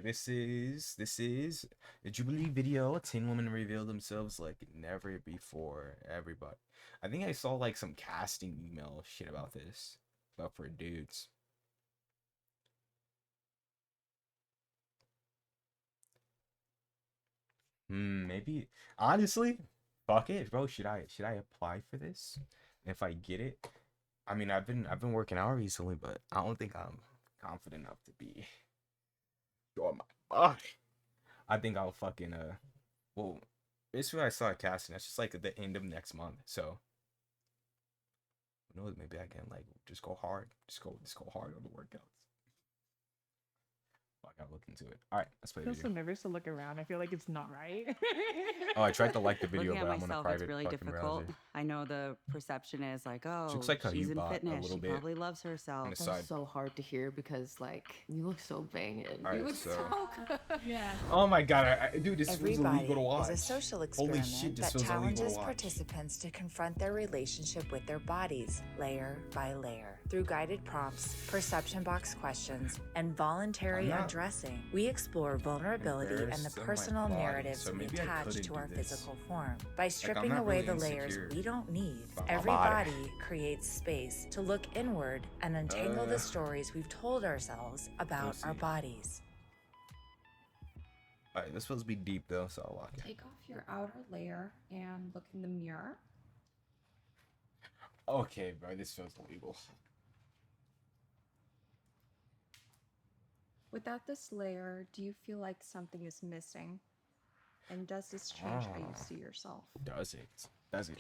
This is a Jubilee video. 10 women reveal themselves like never before. Everybody. I think I saw like some casting email shit about this. But for dudes. Maybe honestly, fuck it, bro. Should I apply for this? If I get it, I mean I've been working out recently, but I don't think I'm confident enough to be showing my body. I think I'll fucking well, basically I saw a casting. That's just like at the end of next month. So who knows? Maybe I can like just go hard. Just go hard on the workouts. I gotta look into it. All right, let's play I the feel so video. nervous to look around. I feel like it's not right. Oh, I tried to like the video, Looking at but I'm on a myself, it's private really fucking difficult. browser. I know the perception is like, She looks oh, like a she's in U-bot a fitness. little She bit probably loves on herself. the side. That's so hard to hear because, like, you look so banging. All You right, look so so good. Yeah. oh my god, dude, this feels Everybody illegal to watch. is a social Holy experiment shit, this that feels illegal to challenges watch. participants to confront their relationship with their bodies, layer by layer. Through guided prompts, perception box questions, and voluntary I'm not undressing, we explore vulnerability and the embarrassed of my personal body, narratives so we maybe I attach couldn't to do our this. physical form. By stripping not away really the layers insecure we don't need, about my every body. body creates space to look inward and untangle the stories we've told ourselves about let's our see. bodies. All right, this supposed to be deep though, so I'll lock it. Take off your outer layer and look in the mirror. Okay, bro, this feels illegal. Without this layer, do you feel like something is missing? And does this change how you see yourself? Does it? Does it?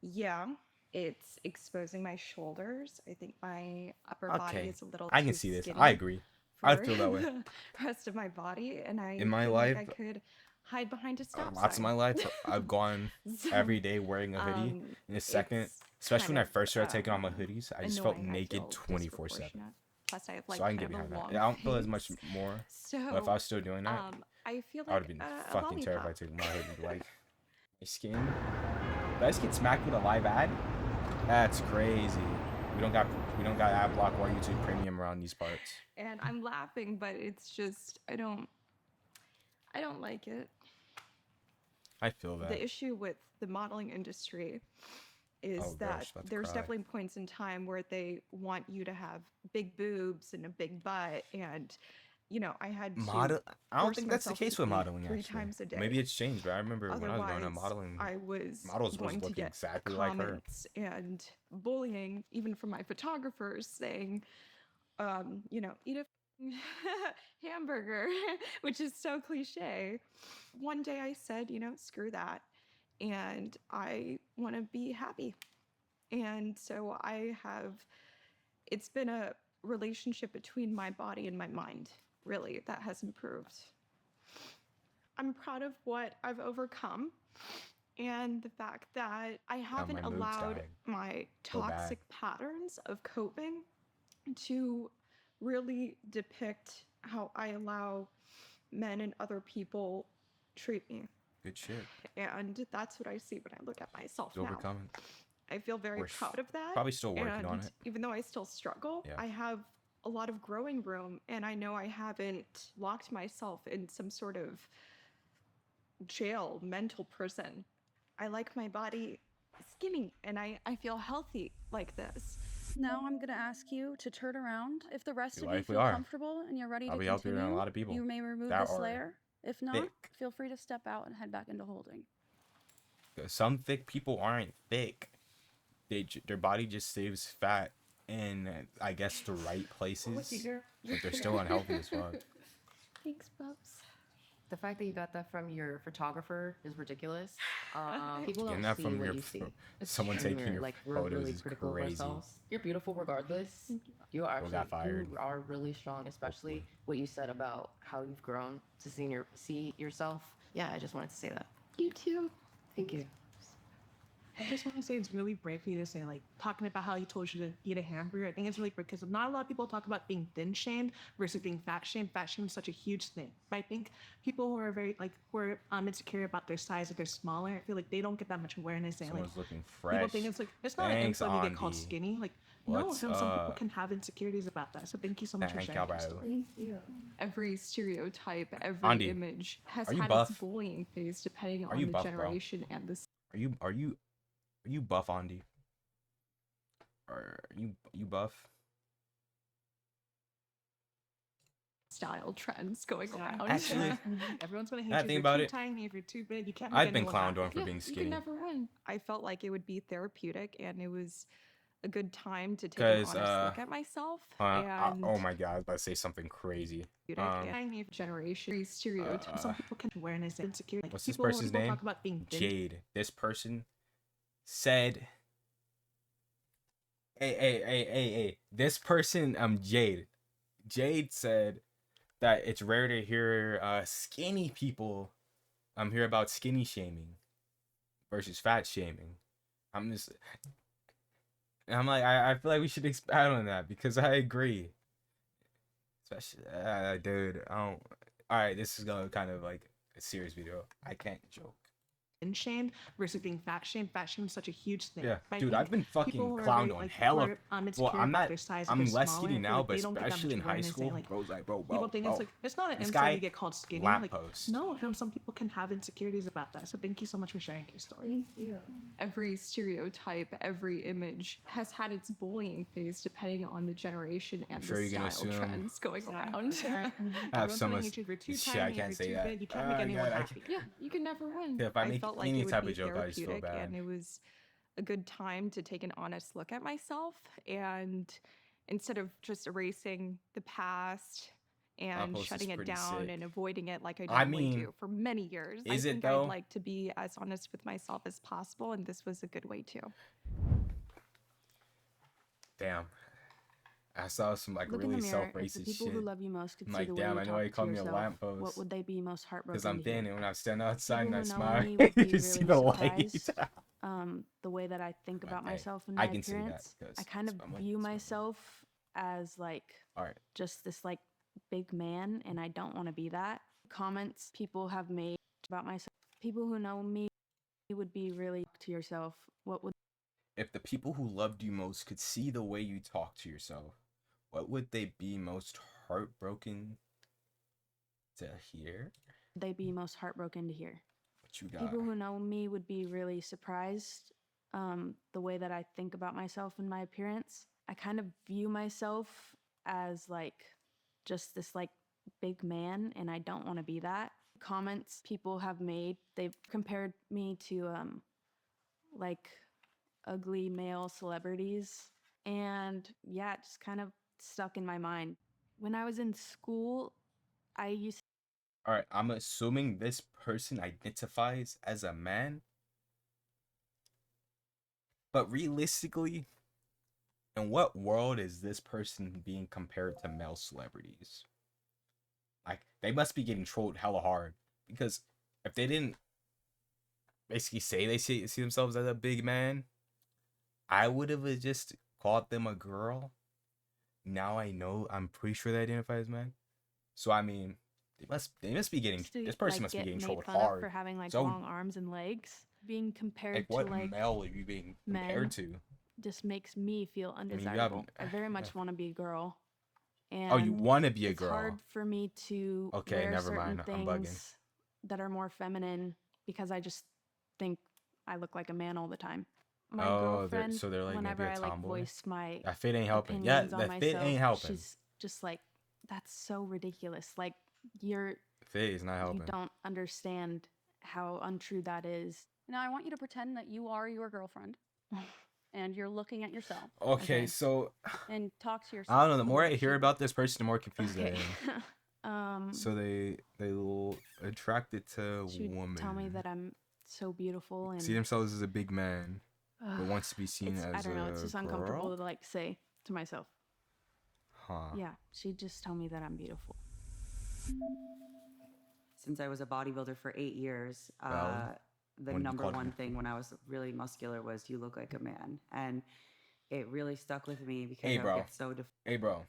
Yeah, it's exposing my shoulders. I think my upper body Okay, is a little I can too see this. skinny I agree. I for feel that way. the rest of my body, and I In my feel life, like I could hide behind a stop lots of sign. my life, I've gone So, every day wearing a hoodie. In a second, it's especially kind when I of, first started taking off my hoodies, I just felt annoying. I naked feel 24/7. disproportionate. Plus, I have like So I can kind get of a behind that. long I don't feel as much face. more. So, But if I was still doing that, I feel I would like have been a fucking lollipop. terrified taking my hoodie. Like, my skin. Did I just get smacked with a live ad? That's crazy. We don't got ad block or YouTube Premium around these parts. And I'm laughing, but it's just I don't like it. I feel that. The issue with the modeling industry is Oh, that gosh, about to there's cry. definitely points in time where they want you to have big boobs and a big butt, and I had to Model. I don't force think that's the myself to case with eat modeling. 3 Actually, times a day. maybe it's changed. But I remember when I was growing up, Otherwise, modeling I was models was going to looking get exactly like her. comments and bullying, even from my photographers, saying, eat a hamburger, which is so cliche. One day I said, screw that, and I want to be happy. And so it's been a relationship between my body and my mind, really, that has improved. I'm proud of what I've overcome and the fact that I haven't my mood's allowed dying. my So bad. toxic patterns of coping to really depict how I allow men and other people treat me. Good shit. And that's what I see when I look at myself It's now. overcoming. I feel very We're proud of that. probably still working on and it. even though I still struggle, Yeah. I have a lot of growing room, and I know I haven't locked myself in some sort of jail, mental prison. I like my body skinny, and I feel healthy like this. Now I'm gonna ask you to turn around. If the rest Your of you life we feel are. comfortable and you're ready to I'll be healthier continue, than a lot of people you may remove that this are layer. If not, thick. feel free to step out and head back into holding. Some thick people aren't thick. Their body just saves fat in, I guess, the right places, but they're still unhealthy as fuck. Thanks, Bubs. The fact that you got that from your photographer is ridiculous. People Getting don't that see from what your you see. It's someone true. taking your Like, we're photos really is critical of crazy. ourselves. You're beautiful regardless. You are got fired. you are really strong, especially what you said about how you've grown to see yourself. Yeah, I just wanted to say that. You too. Thank you. I just want to say it's really brave for you to say, like, talking about how he told you to eat a hamburger. I think it's really brave because not a lot of people talk about being thin shamed versus being fat shamed. Fat shame is such a huge thing. But I think people who are who are insecure about their size, if they're smaller, I feel like they don't get that much awareness. And like, Someone's looking people fresh. think it's like, it's not an Thanks, insult to get called Andy. skinny. Like, No, What's some people can have insecurities about that. So thank you so much for Thank sharing you, your bro. story. Every stereotype, every Andy, image has are you had buff? its bullying phase depending Are on you the buff, bro? generation and the Are you buff, Andy? Are you buff? style trends going around. Actually, Everyone's gonna hate I you think if about you're it. too tiny, if you're too big. You can't make I've been anyone clowned on happy. for Yeah, being you skinny. can never win. I felt like it would be therapeutic and it was a good time to take an honest 'Cause, look at myself oh and my god, I was about to say something crazy. tiny generation stereotype. Some people can awareness and insecurity. Like What's this people, when person's people name? talk about being thin. Jade. This person said, hey. This person, Jade. Jade said that it's rare to hear skinny people hear about skinny shaming versus fat shaming. I'm just, and I'm like, I feel like we should expound on that because I agree. Especially, dude, I don't. All right, this is gonna kind of like a serious video. I can't joke. Thin shamed versus being fat shamed. Fat shamed is such a huge thing. Yeah, I dude, think I've been people fucking who are clowned very, on like, hella. who are, Well, insecure I'm about not. their size, I'm they're less smaller, skinny I feel now, like but they don't get that especially in much high awareness, school, and, like, bro was like, people think it's like it's not an this insult guy to get called skinny. lamp Like post. no, some people can have insecurities about that. So thank you so much for sharing your story. every stereotype, every image has had its bullying phase depending on the generation and sure the you're gonna style assume trends going around. I have Everyone's so gonna much hate you if you're too shit. tiny, I if can't you're say too that. big. You can't make Oh, anyone God, I happy. Yeah, you can never win. Yeah, if I make felt like any it would type be of joke, I just feel therapeutic bad. and it was a good time to take an honest look at myself and instead of just erasing the past and post is shutting it pretty down sick. and avoiding it like I I normally mean, do for many years. is I it think though? I'd like to be as honest with myself as possible, and this was a good way to. Damn. I saw some like Look in the really mirror. If the self-racist people shit. who love you most could I'm see like, the way damn, you I know why you talk to called me a yourself, lamppost. what would they be most Because heartbroken I'm to hear? thin, and when I stand outside People and I who know smile, me would be you see really the light. surprised. The way that I think about Hey, myself and I my can say that appearance, because I kind of it's my money, view it's my money. myself as like All right. just this like big man, and I don't want to be that. Comments people have made about myself. People who know me would be really to yourself. What would If the people who loved you most could see the way you talk to yourself, what would they be most heartbroken to hear? they be most heartbroken to hear? What you got? People who know me would be really surprised. The way that I think about myself and my appearance, I kind of view myself as like just this like big man, and I don't want to be that. Comments people have made, they've compared me to like ugly male celebrities, and yeah, it just kind of stuck in my mind. When I was in school, I used All right, I'm assuming this person identifies as a man. But realistically, in what world is this person being compared to male celebrities? Like, they must be getting trolled hella hard. Because if they didn't basically say they see themselves as a big man, I would have just called them a girl. Now I know, I'm pretty sure they identify as men. So, I mean, they must be getting, to this person like must be get getting made trolled fun of hard. for having like So, long arms and legs. Being compared like, to what like male are you being men. compared to? just makes me feel mean, you undesirable. I haven't- very much want to be a girl. And Oh, you want to be a it's girl? hard for me to Okay, wear never certain mind. I'm bugging. things that are more feminine because I just think I look like a man all the time. My Oh, girlfriend, so they're like maybe whenever a I like tomboy? voice my That fit ain't helping. Yeah, opinions on that fit myself, ain't helping. she's just like, "That's so ridiculous. Like you're Fit is not you helping. don't understand how untrue that is." Now I want you to pretend that you are your girlfriend and you're looking at yourself Okay, Okay. so and talk to yourself. I don't know. The more I way hear you- about this person, the more confused Okay. I am. So they will attracted to she would women. tell me that I'm so beautiful and See themselves as a big man, but wants to be seen it's, as I don't know, it's a just uncomfortable girl? to like say to myself. Huh. Yeah, she'd just tell me that I'm beautiful. Since I was a bodybuilder for 8 years, Valid. the Wanted to number call it one beautiful. thing when I was really muscular was you look like a man. And it really stuck with me because Hey, I bro. would get so Hey, bro.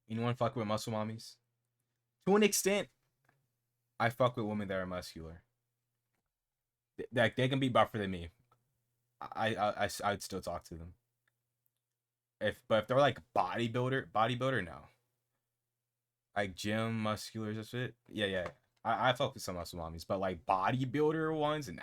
You want to fuck with muscle mommies? To an extent, I fuck with women that are muscular. Like they can be buffer than me. I'd still talk to them. But if they're like bodybuilder, no. Like gym musculars and shit. Yeah. I fuck with some muscle mommies, but like bodybuilder ones, nah.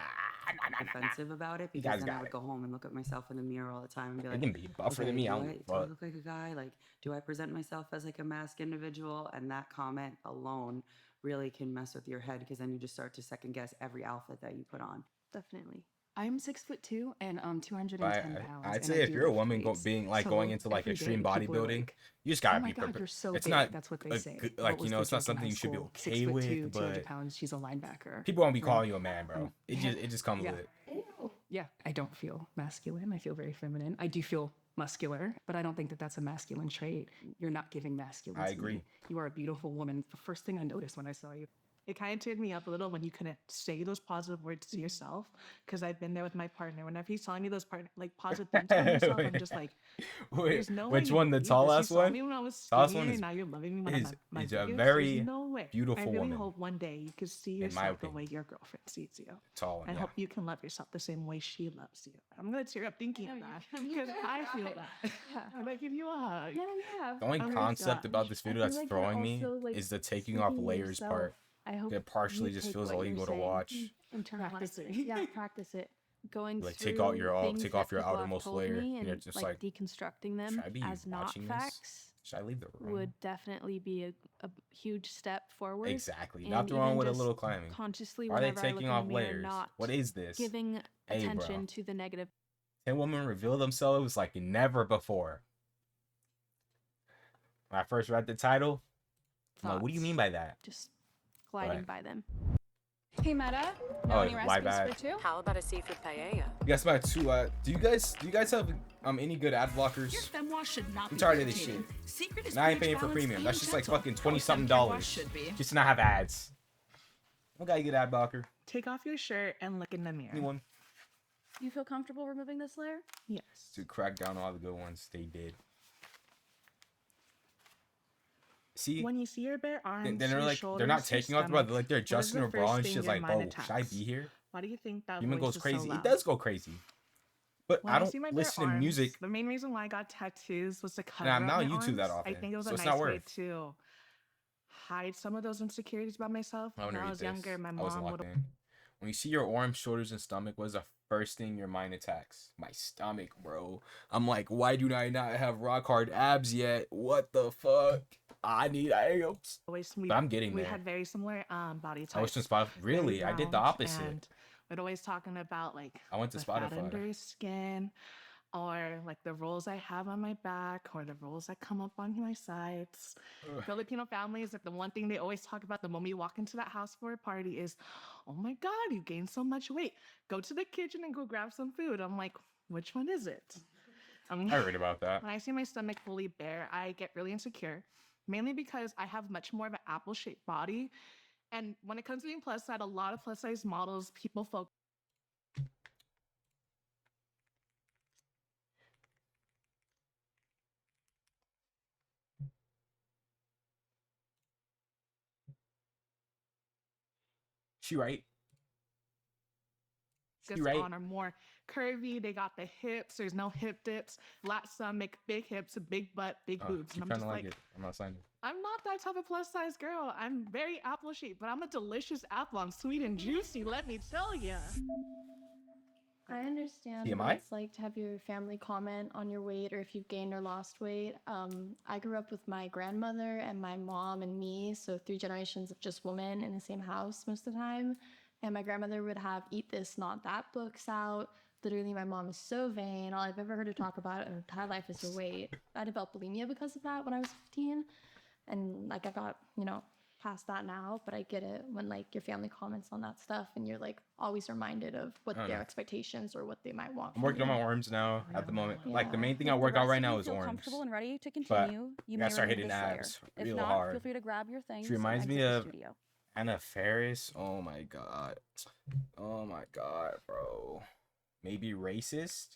Defensive about it You because guys then I got would it. go home and look at myself in the mirror all the time and be They like, can be buffer okay, than me. I do don't I give a fuck. look like a guy? Like, do I present myself as like a mask individual? And that comment alone really can mess with your head because then you just start to second guess every outfit that you put on. Definitely. I'm 6'2" and 210 But pounds. I'd and say I if do you're a lift woman weights. going So into like every extreme day people are bodybuilding, like, you just "Oh gotta my be God, prepared. you're so It's big." not That's what they a say. good, What like, was you know, the it's not joke in something high you should be school? okay 6'2", with, 200 but pounds. She's a linebacker. people won't be Right? calling you a man, bro. It just comes Yeah. with it. Yeah, I don't feel masculine. I feel very feminine. I do feel muscular, but I don't think that that's a masculine trait. You're not giving masculine. I to agree. me. You are a beautiful woman. The first thing I noticed when I saw you. It kind of turned me up a little when you couldn't say those positive words to yourself, because I've been there with my partner. Whenever he's telling me those positive things about myself, I'm just like, Wait, there's no way which you one? The believe this. tallest You saw one? me when I was Tallest one skinnier, is now you're loving me when I'm is at my is a biggest. very There's no way. I beautiful really woman, hope one day you can see in my yourself the way opinion. your girlfriend sees you. Tall one, I yeah. hope you can love yourself the same way she loves you. I'm gonna tear up thinking of that because I feel that. I'm gonna give you a hug. Yeah. The only Oh my concept about gosh. this I video feel that's like you're throwing me also, like, is the taking off speaking layers yourself. part. I hope It partially you just take feels what you're illegal to saying, watch. internalize Practicing. it. Yeah, practice it. Going Like through take out your things take off that your people have outermost told layer, me and you're and just like like, deconstructing should them I be as not watching this? facts Should I leave the room? would definitely be a huge step forward. Exactly. And Nothing wrong even with a just little climbing. consciously, Why are they whenever I look taking in the off mirror, layers? not What is this? giving Hey, bro. attention to the negative 10 women reveal themselves like never before. When I first read the title, I'm like, what do you thoughts. mean by that? Just gliding But- by them. Hey Meta, Oh, know any my recipes bad. for two? How about a seafood paella? You guys about to do you guys have any good ad blockers? I'm tired of this shit. And I ain't paying for premium. That's just like fucking $20-something just to not have ads. I got a good ad blocker. Take off your shirt and look in the mirror. Anyone? You feel comfortable removing this layer? Yes. To crack down all the good ones they did. See, When you see your bare arms, then they're your like shoulders, they're not your taking off the stomach, like they're what is adjusting the her bra first and thing she's your like, mind "Oh, should I attacks? be here?" Why do you think that Human voice goes is crazy. So It loud? does go crazy. But When I don't see my bare listen to arms, music. The main reason why I got tattoos was to cover I'm up not on my YouTube that arms. often, I think it was so a it's nice not way worth. to hide some of those insecurities about myself. I want When to I read was this. younger, my I wasn't mom locked would in. When you see your arms, shoulders, and stomach, what is the first thing your mind attacks? My stomach, bro. I'm like, why do I not have rock hard abs yet? What the fuck? I need abs. always But I'm getting we there. had very similar body types. I was to Spotify. very Really, I did the round, opposite. And we'd always talking about like I went to the fat Spotify. under your skin, or like the rolls I have on my back, or the rolls that come up on my sides. Ugh. Filipino families, like the one thing they always talk about the moment you walk into that house for a party is, oh my God, you gained so much weight. Go to the kitchen and go grab some food. I'm like, which one is it? I heard about that. When I see my stomach fully bare, I get really insecure, mainly because I have much more of an apple-shaped body. And when it comes to being plus size, a lot of plus size models, people focus. She right. She right. On are more curvy. They got the hips. There's no hip dips. Flat stomach, big hips, a big butt, big boobs. Keep And I'm trying just to like like, it. I'm not signing. I'm not that type of plus size girl. I'm very apple shaped, but I'm a delicious apple. I'm sweet and juicy. Let me tell ya. I understand TMI? what it's like to have your family comment on your weight or if you've gained or lost weight. I grew up with my grandmother and my mom and me, so 3 generations of just women in the same house most of the time. And my grandmother would have eat this, not that books out. Literally, my mom is so vain. All I've ever heard her talk about in her entire life is her weight. I developed bulimia because of that when I was 15. And like I got, past that now, but I get it when like your family comments on that stuff and you're like always reminded of what their expectations or what they might want. I'm working on my arms now at the moment. Like the main thing I If the work out rest right of now you is feel arms. comfortable and ready to But continue, you I may gotta start remove hitting this layer. abs If real not, hard. feel free to grab your things. She reminds and me exit the of studio. Anna Faris. Oh my god. Oh my god, bro. Maybe racist?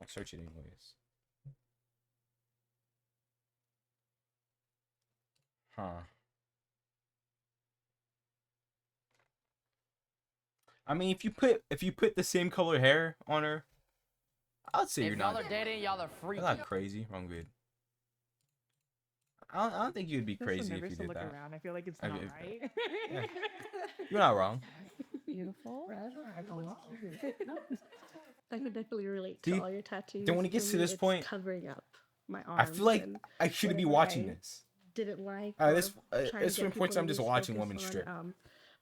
I'll search it anyways. Huh. I mean, if you put the same color hair on her, I'd say you're If y'all not. are dating, y'all are You're freaky. not crazy. Wrong good. I don't think you'd be I'm so crazy if nervous you to did look that. around. I feel like it's I not mean, right. yeah. You're not wrong. Beautiful. I could definitely relate See? to all your tattoos. Then when it For gets to me, this it's point, covering up my I arms. feel like and I shouldn't be whatever watching I this. didn't like. This or trying it's to from get points people I'm to just lose watching focus women on, strip.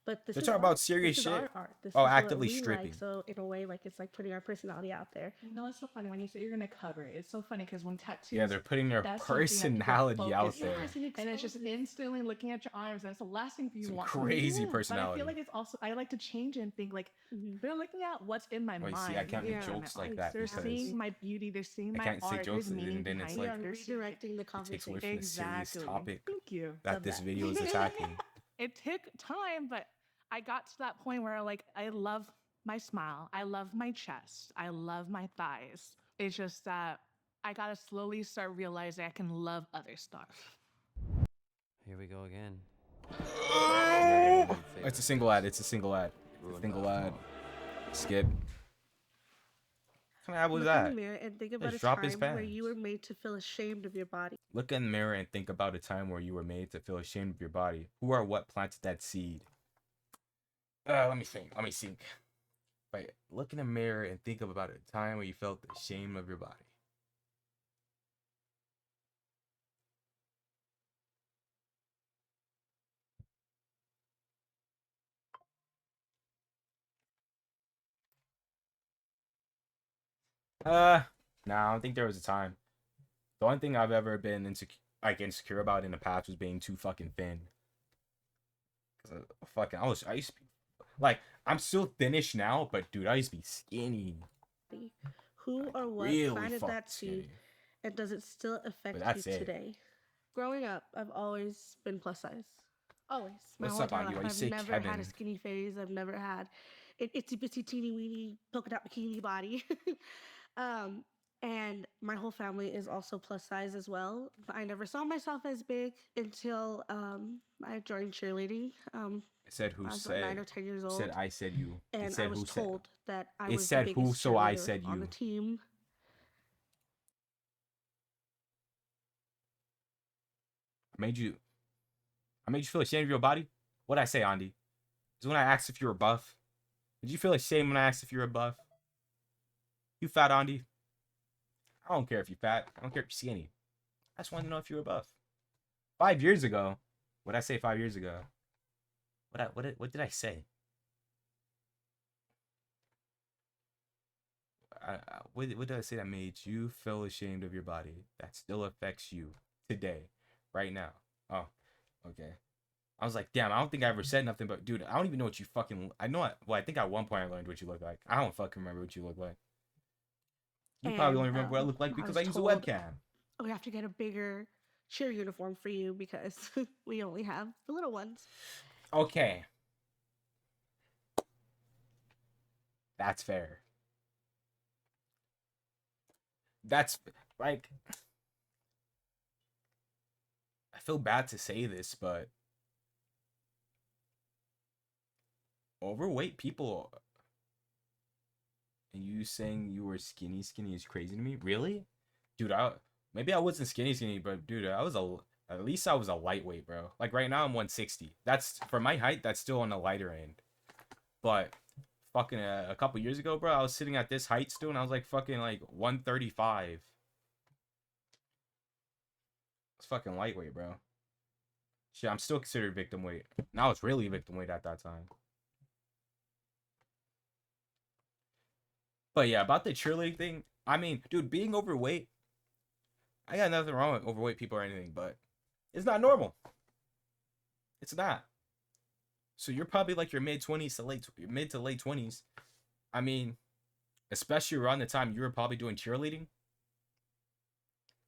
But this They're is talking art. about serious This is shit. our art. This Oh, is actively what we stripping. Like, so in a way, like it's like putting our personality out there. You know, it's so funny when you say you're gonna cover it. It's so funny because when tattoos, Yeah, they're putting their that's something that people personality out focus on. there. And it's just instantly looking at your arms. That's the last thing you Some want. crazy But I personality. feel like it's also I like to change and think like they're looking at what's in my Oh, you mind. see, I can't make Yeah. jokes like Like, that they're because seeing my beauty. They're seeing I my can't say art. jokes There's and meaning then it's behind like it. They're redirecting the it takes away conversation. from the serious Exactly. topic Thank you. that Love this that. video is attacking. It took time, but I got to that point where like I love my smile. I love my chest. I love my thighs. It's just that I gotta slowly start realizing I can love other stuff. Here we go again. It's a single ad. It's a single ad. Single ad. Skip. What kind of ad was Look in that? the mirror and think about Just a drop his time where pants. you were made to feel ashamed of your body. Look in the mirror and think about a time where you were made to feel ashamed of your body. Who or what planted that seed? Let me think. Let me think. Wait, look in the mirror and think about a time where you felt ashamed of your body. Nah, I don't think there was a time. The only thing I've ever been insecure about in the past was being too fucking thin. Cause I used to be like, I'm still thinnish now, but dude, I used to be skinny. Who or what Really planted fucking that seed, skinny. and does it still affect you that's it. today? Growing up, I've always been plus size. Always. My What's whole up, entire Andy? Why life. you say I've never had Kevin? a skinny phase. I've never had an itsy bitsy teeny weeny polka dot bikini body. And my whole family is also plus size as well. But I never saw myself as big until I joined cheerleading. It said who I was said. 9 or 10 years It old. said I said you. And It said I was who told said. that I It was said the who, biggest so I cheerleader said on you. the team. I made you feel ashamed of your body? What'd I say, Andy? Is when I asked if you were buff. Did you feel ashamed when I asked if you were buff? You fat, Andy? I don't care if you're fat. I don't care if you're skinny. I just wanted to know if you were buff. 5 years ago. What'd I say 5 years ago? What did I say? What did I say that made you feel ashamed of your body? That still affects you today, right now. Oh, okay. I was like, damn, I don't think I ever said nothing, but dude, I don't even know what you fucking. I think at one point I learned what you look like. I don't fucking remember what you look like. You probably only remember what I look like because I use a webcam. We have to get a bigger cheer uniform for you because we only have the little ones. Okay. That's fair. That's like, I feel bad to say this, but overweight people and you saying you were skinny is crazy to me. Really? Dude, maybe I wasn't skinny, but dude, at least I was a lightweight, bro. Like right now I'm 160. That's for my height, that's still on the lighter end. But fucking a couple years ago, bro, I was sitting at this height still and I was like fucking like 135. It's fucking lightweight, bro. Shit, I'm still considered victim weight. Now it's really victim weight at that time. But yeah, about the cheerleading thing, I mean, dude, being overweight, I got nothing wrong with overweight people or anything, but it's not normal. It's not. So you're probably like your mid to late 20s. I mean, especially around the time you were probably doing cheerleading.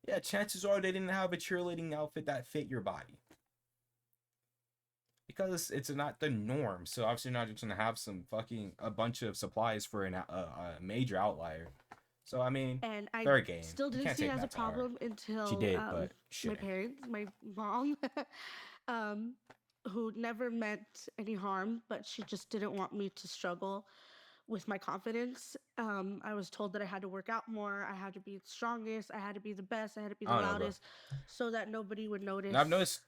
Yeah, chances are they didn't have a cheerleading outfit that fit your body. Because it's not the norm. So obviously you're not just going to have a bunch of supplies for a major outlier. So I mean, and I fair game. still You didn't can't see it take as a that to heart. problem until She did, but my shouldn't. parents, my mom, who never meant any harm, but she just didn't want me to struggle with my confidence. I was told that I had to work out more, I had to be the strongest, I had to be the best, I had to be the I don't know, bro. loudest, so that nobody would notice And I've noticed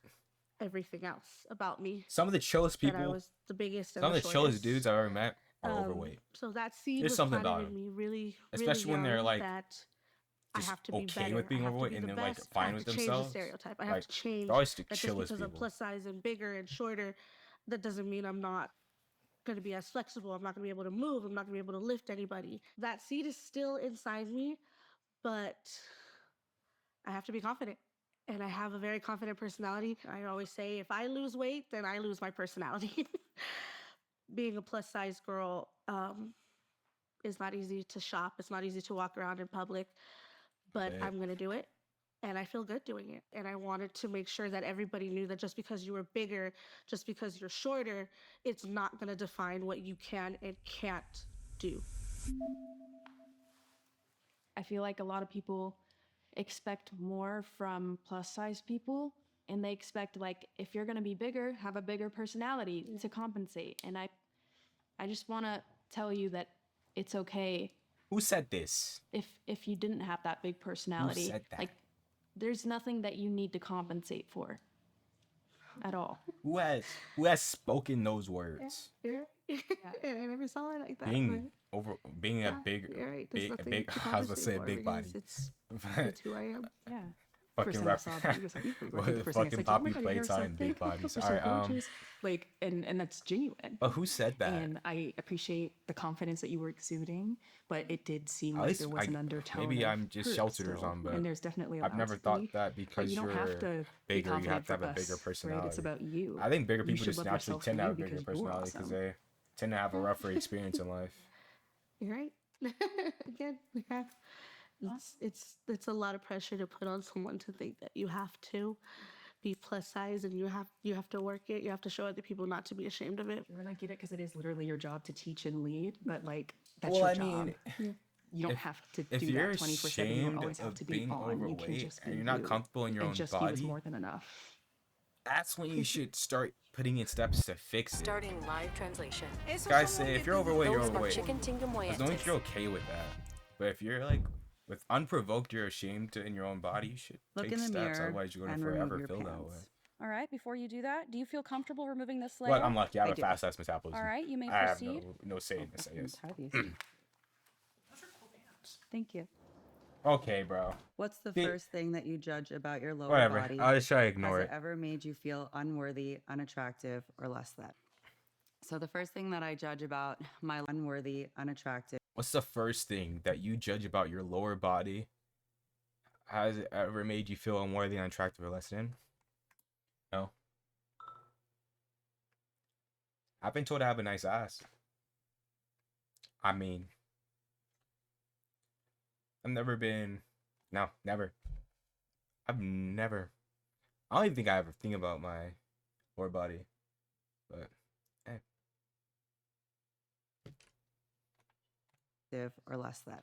everything else about me. some of the chillest That I people, was the biggest and some of the the chillest shortest. dudes I've ever met are overweight. So that seed There's was something planted about in 'em. me really, Especially when they're young, like that I just have to be okay better. with being I have to overweight be and the then like best. I fine have with to change the themselves. stereotype. I have Like to change they're always the that just chillest because I'm people. plus size and bigger and shorter, that doesn't mean I'm not going to be as flexible. I'm not going to be able to move. I'm not going to be able to lift anybody. That seed is still inside me, but I have to be confident. And I have a very confident personality. I always say if I lose weight, then I lose my personality. Being a plus size girl is not easy to shop. It's not easy to walk around in public, but Bet. I'm going to do it. And I feel good doing it. And I wanted to make sure that everybody knew that just because you were bigger, just because you're shorter, it's not going to define what you can and can't do. I feel like a lot of people expect more from plus size people, and they expect, like, if you're going to be bigger, have a bigger personality to compensate. And I just want to tell you that it's okay Who said this? if you didn't have that big personality. said that? Like, there's nothing that you need to compensate for at all. Who has spoken those words? I never saw it like that. Being being a Yeah, big, you're right. There's nothing big. to I was gonna say a compensate big for body. because it's who I am. Yeah. Fucking First rap. thing I saw, he was like, What first thing I fucking said, Poppy your hair is so Playtime, big thick, bodies. you're All so right, gorgeous. Like, and that's genuine. But who said that? And I appreciate the confidence that you were exuding, but it did seem At like least there was an undertone. maybe of I'm just hurt sheltered or still, something, but and there's definitely I've allowed never to thought be, that but because you don't you're have to be bigger, you have confident to have for a bigger us, personality. Right? It's about you. I think bigger You people should just love naturally yourself tend for to you have a bigger because you're personality because awesome. they tend to have a rougher experience in life. You're right. Again, yeah. It's a lot of pressure to put on someone to think that you have to be plus size and you have to work it. You have to show other people not to be ashamed of it. And I get it because it is literally your job to teach and lead, but like that's Well, your I job. mean, You don't if- have to if do you're that 24/7. You don't ashamed always have of to be being on. You can overweight just be and you're not you. comfortable in your And own just you is body, more than enough. that's when you should start putting in steps to fix it. Starting live translation. Guys say if you're overweight, you're Those are overweight. chicken As long as tingamoyantes. you're okay with that. But if you're like with unprovoked, you're ashamed in your own body, you should Look take in the steps. mirror Otherwise, you're gonna and remove forever your feel that pants. way. All right, before you do that, do you feel comfortable removing this layer? But I'm lucky. I have I a do. fast ass metabolism. All right, you may I have proceed. no say in this, I guess. Try these. Thank you. Okay, bro. What's the See- first thing that you judge about your lower Whatever. body? I'll just try to ignore Has it. it ever made you feel unworthy, unattractive, or less than? So the first thing that I judge about my unworthy, unattractive. What's the first thing that you judge about your lower body? Has it ever made you feel unworthy, unattractive, or less than? No. I've been told I have a nice ass. I mean, I've never been. No, never. I've never. I don't even think I ever think about my lower body. But, hey. Or less than.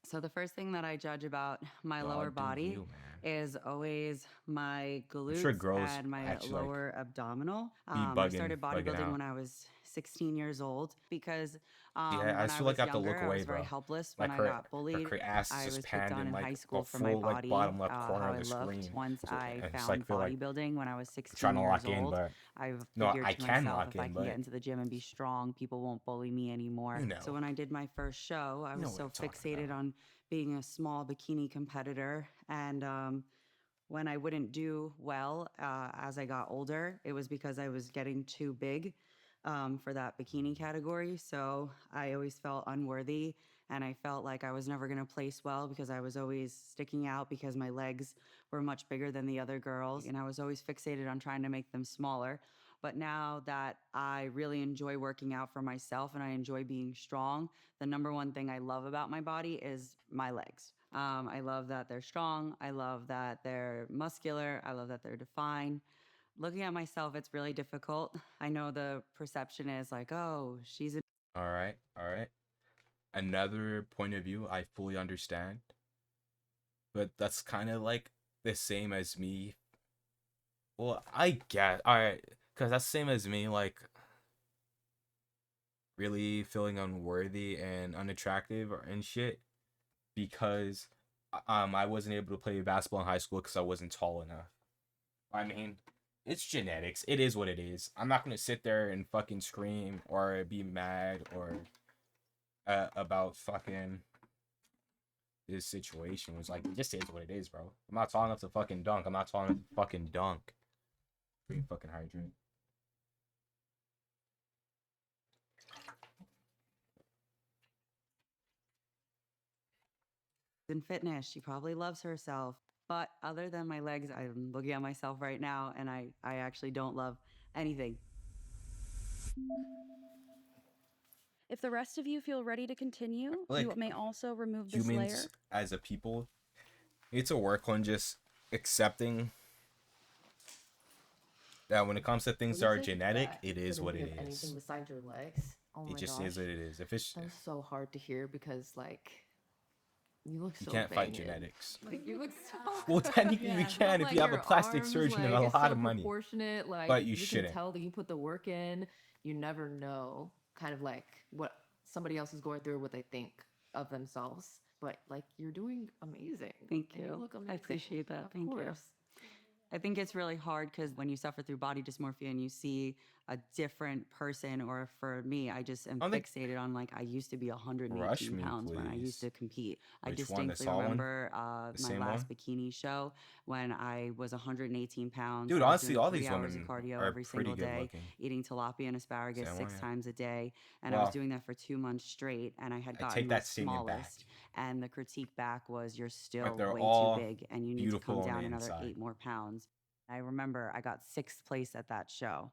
So the first thing that I judge about my God, lower do body you, man. is always my glutes sure girls and my actually, like, lower abdominal. be I started bugging bodybuilding out. when I was 16 years old because I when just feel like was I have to younger, look I away, was very bro. helpless Like when her- I got bullied. her ass is I just was picked panned on in, in like, high the school for my full, like, body, bottom left how corner of I the looked. screen. Once So- I and it's found like, feel like bodybuilding when I was 16 trying to years lock in, old, but I've no, figured I to can myself lock if I in, can get but into the gym and be strong, people won't bully me anymore. You know. So when I did my first show, I You know was what so I'm talking fixated about. on being a small bikini competitor. And when I wouldn't do well as I got older, it was because I was getting too big for that bikini category. So I always felt unworthy and I felt like I was never going to place well because I was always sticking out because my legs were much bigger than the other girls. And I was always fixated on trying to make them smaller. But now that I really enjoy working out for myself and I enjoy being strong, the number one thing I love about my body is my legs. I love that they're strong. I love that they're muscular. I love that they're defined. Looking at myself, it's really difficult. I know the perception is like, oh, she's a All right, all right. Another point of view I fully understand, but that's kind of like the same as me. Well, I get all right, cause that's the same as me. Like, really feeling unworthy and unattractive and shit because I wasn't able to play basketball in high school because I wasn't tall enough. I mean, it's genetics. It is what it is. I'm not gonna sit there and fucking scream or be mad or about fucking this situation. It was like, it just is what it is, bro. I'm not tall enough to fucking dunk. I'm not tall enough to fucking dunk. Pretty fucking hydrate. In fitness, she probably loves herself. But other than my legs, I'm looking at myself right now, and I actually don't love anything. If the rest of you feel ready to continue, you Like, may also remove this humans layer. as a people need to work on just accepting that when it comes to things that are genetic, it is what it Anything is. besides your legs. Oh my It just gosh. is what it is. If it's That's so hard to hear because like you look so you can't fight banged. genetics. Like you look so Well, technically you can if you have a plastic surgeon and a lot of money. Proportionate, like But you can shouldn't. tell that you put the work in. You never know kind of like what somebody else is going through, what they think of themselves. But like you're doing amazing. Thank And you. look amazing. I appreciate that. Of Thank you. course. I think it's really hard because when you suffer through body dysmorphia and you see a different person, or for me, I just am fixated on like I used to be Rush 118 me, pounds when I used please. to compete. I Which one? The distinctly saw one? remember The my same last one? bikini show when I was 118 pounds. Dude, I was honestly, doing all 3 these hours of women cardio are every pretty single good day, looking. eating tilapia and asparagus Same 6 one, yeah. times a day, and I was Well, doing that for 2 months straight. And I had I gotten take the that statement back. smallest, and the critique back was, "You're still they're way all too big, and you need to beautiful come on down the another inside." 8 more pounds." I remember I got 6th place at that show.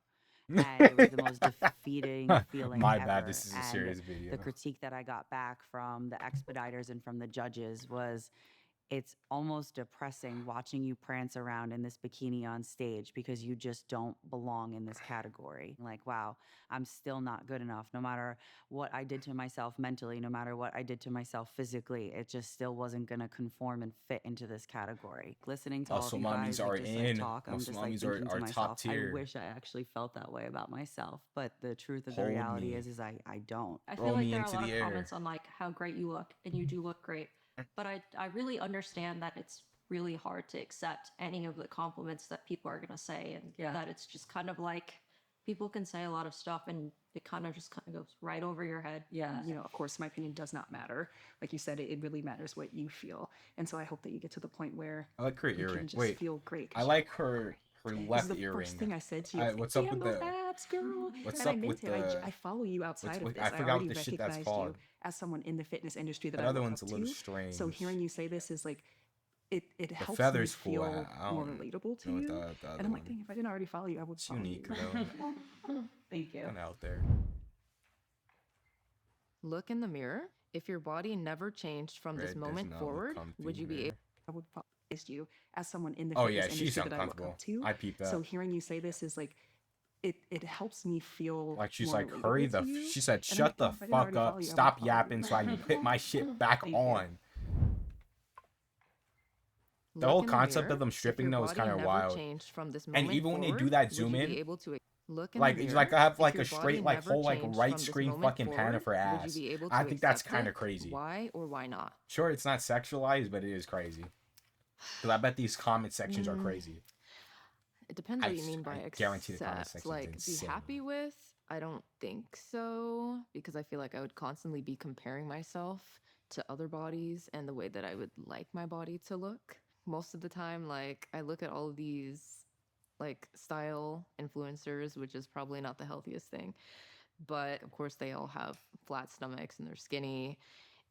And it was the most defeating feeling My ever. bad, this is a And serious video. the critique that I got back from the expediters and from the judges was, it's almost depressing watching you prance around in this bikini on stage because you just don't belong in this category. Like, wow, I'm still not good enough. No matter what I did to myself mentally, no matter what I did to myself physically, it just still wasn't going to conform and fit into this category. Listening to all of Muscle you mummies guys like, are just like in. talk, I'm Muscle just like mummies thinking to are top myself, tier. I wish I actually felt that way about myself. But the truth of the Hold reality me. is I don't. I Throw feel like me there are a into lot the of air. comments on like how great you look, and you do look great. But I really understand that it's really hard to accept any of the compliments that people are gonna say, and that it's just kind of like people can say a lot of stuff and it kind of goes right over your head. Yeah. You know, of course, my opinion does not matter. Like you said, it really matters what you feel. And so I hope that you get to the point where I like her you can earring. just Wait, feel great. I like her This left is the earring. first thing I said to you. I was like, What's up with "Damn, those the? abs, girl." What's And I up meant with it. the? I follow you outside of this. I I forgot already what the shit that's recognized called. you as someone in the fitness industry that That I other look one's up a little to. strange. So hearing you say this is like, it The helps me feather's cool. feel I more don't relatable to know what you. the And other I'm like, one. dang, if I didn't already follow you, I would It's follow unique you. though. Thank you. Kind of out there. Look in the mirror. If your body never changed from this Red does moment not look forward, comfy would you be here. able I would follow you as someone in the Oh fitness yeah, she's industry that I look uncomfortable. up to. I peeped that. So hearing you say this is like, it helps me feel Like she's more like, hurry relatable the. to you. She said, And I'm shut the like, "Damn, if I didn't fuck already follow up, you, I would stop follow yapping, you." so I can put my shit back Thank you. on. The Look whole in concept mirror. of them If stripping your though is body kind of never wild. changed from this And moment even when they do forward, that would zoom you in, be able to look in like the it's mirror? like I have If like your a straight body like never whole like changed right from this screen moment fucking pan forward, of her would ass. you be able to I think that's accept kind it? of crazy. Why or why not? Sure, it's not sexualized, but it is crazy. Because I bet these comment sections are crazy. It depends what you mean by I guarantee the comment accept. section's Like, be insane. happy with? I don't think so, because I feel like I would constantly be comparing myself to other bodies and the way that I would like my body to look. Most of the time, like, I look at all of these, like, style influencers, which is probably not the healthiest thing. But of course, they all have flat stomachs and they're skinny.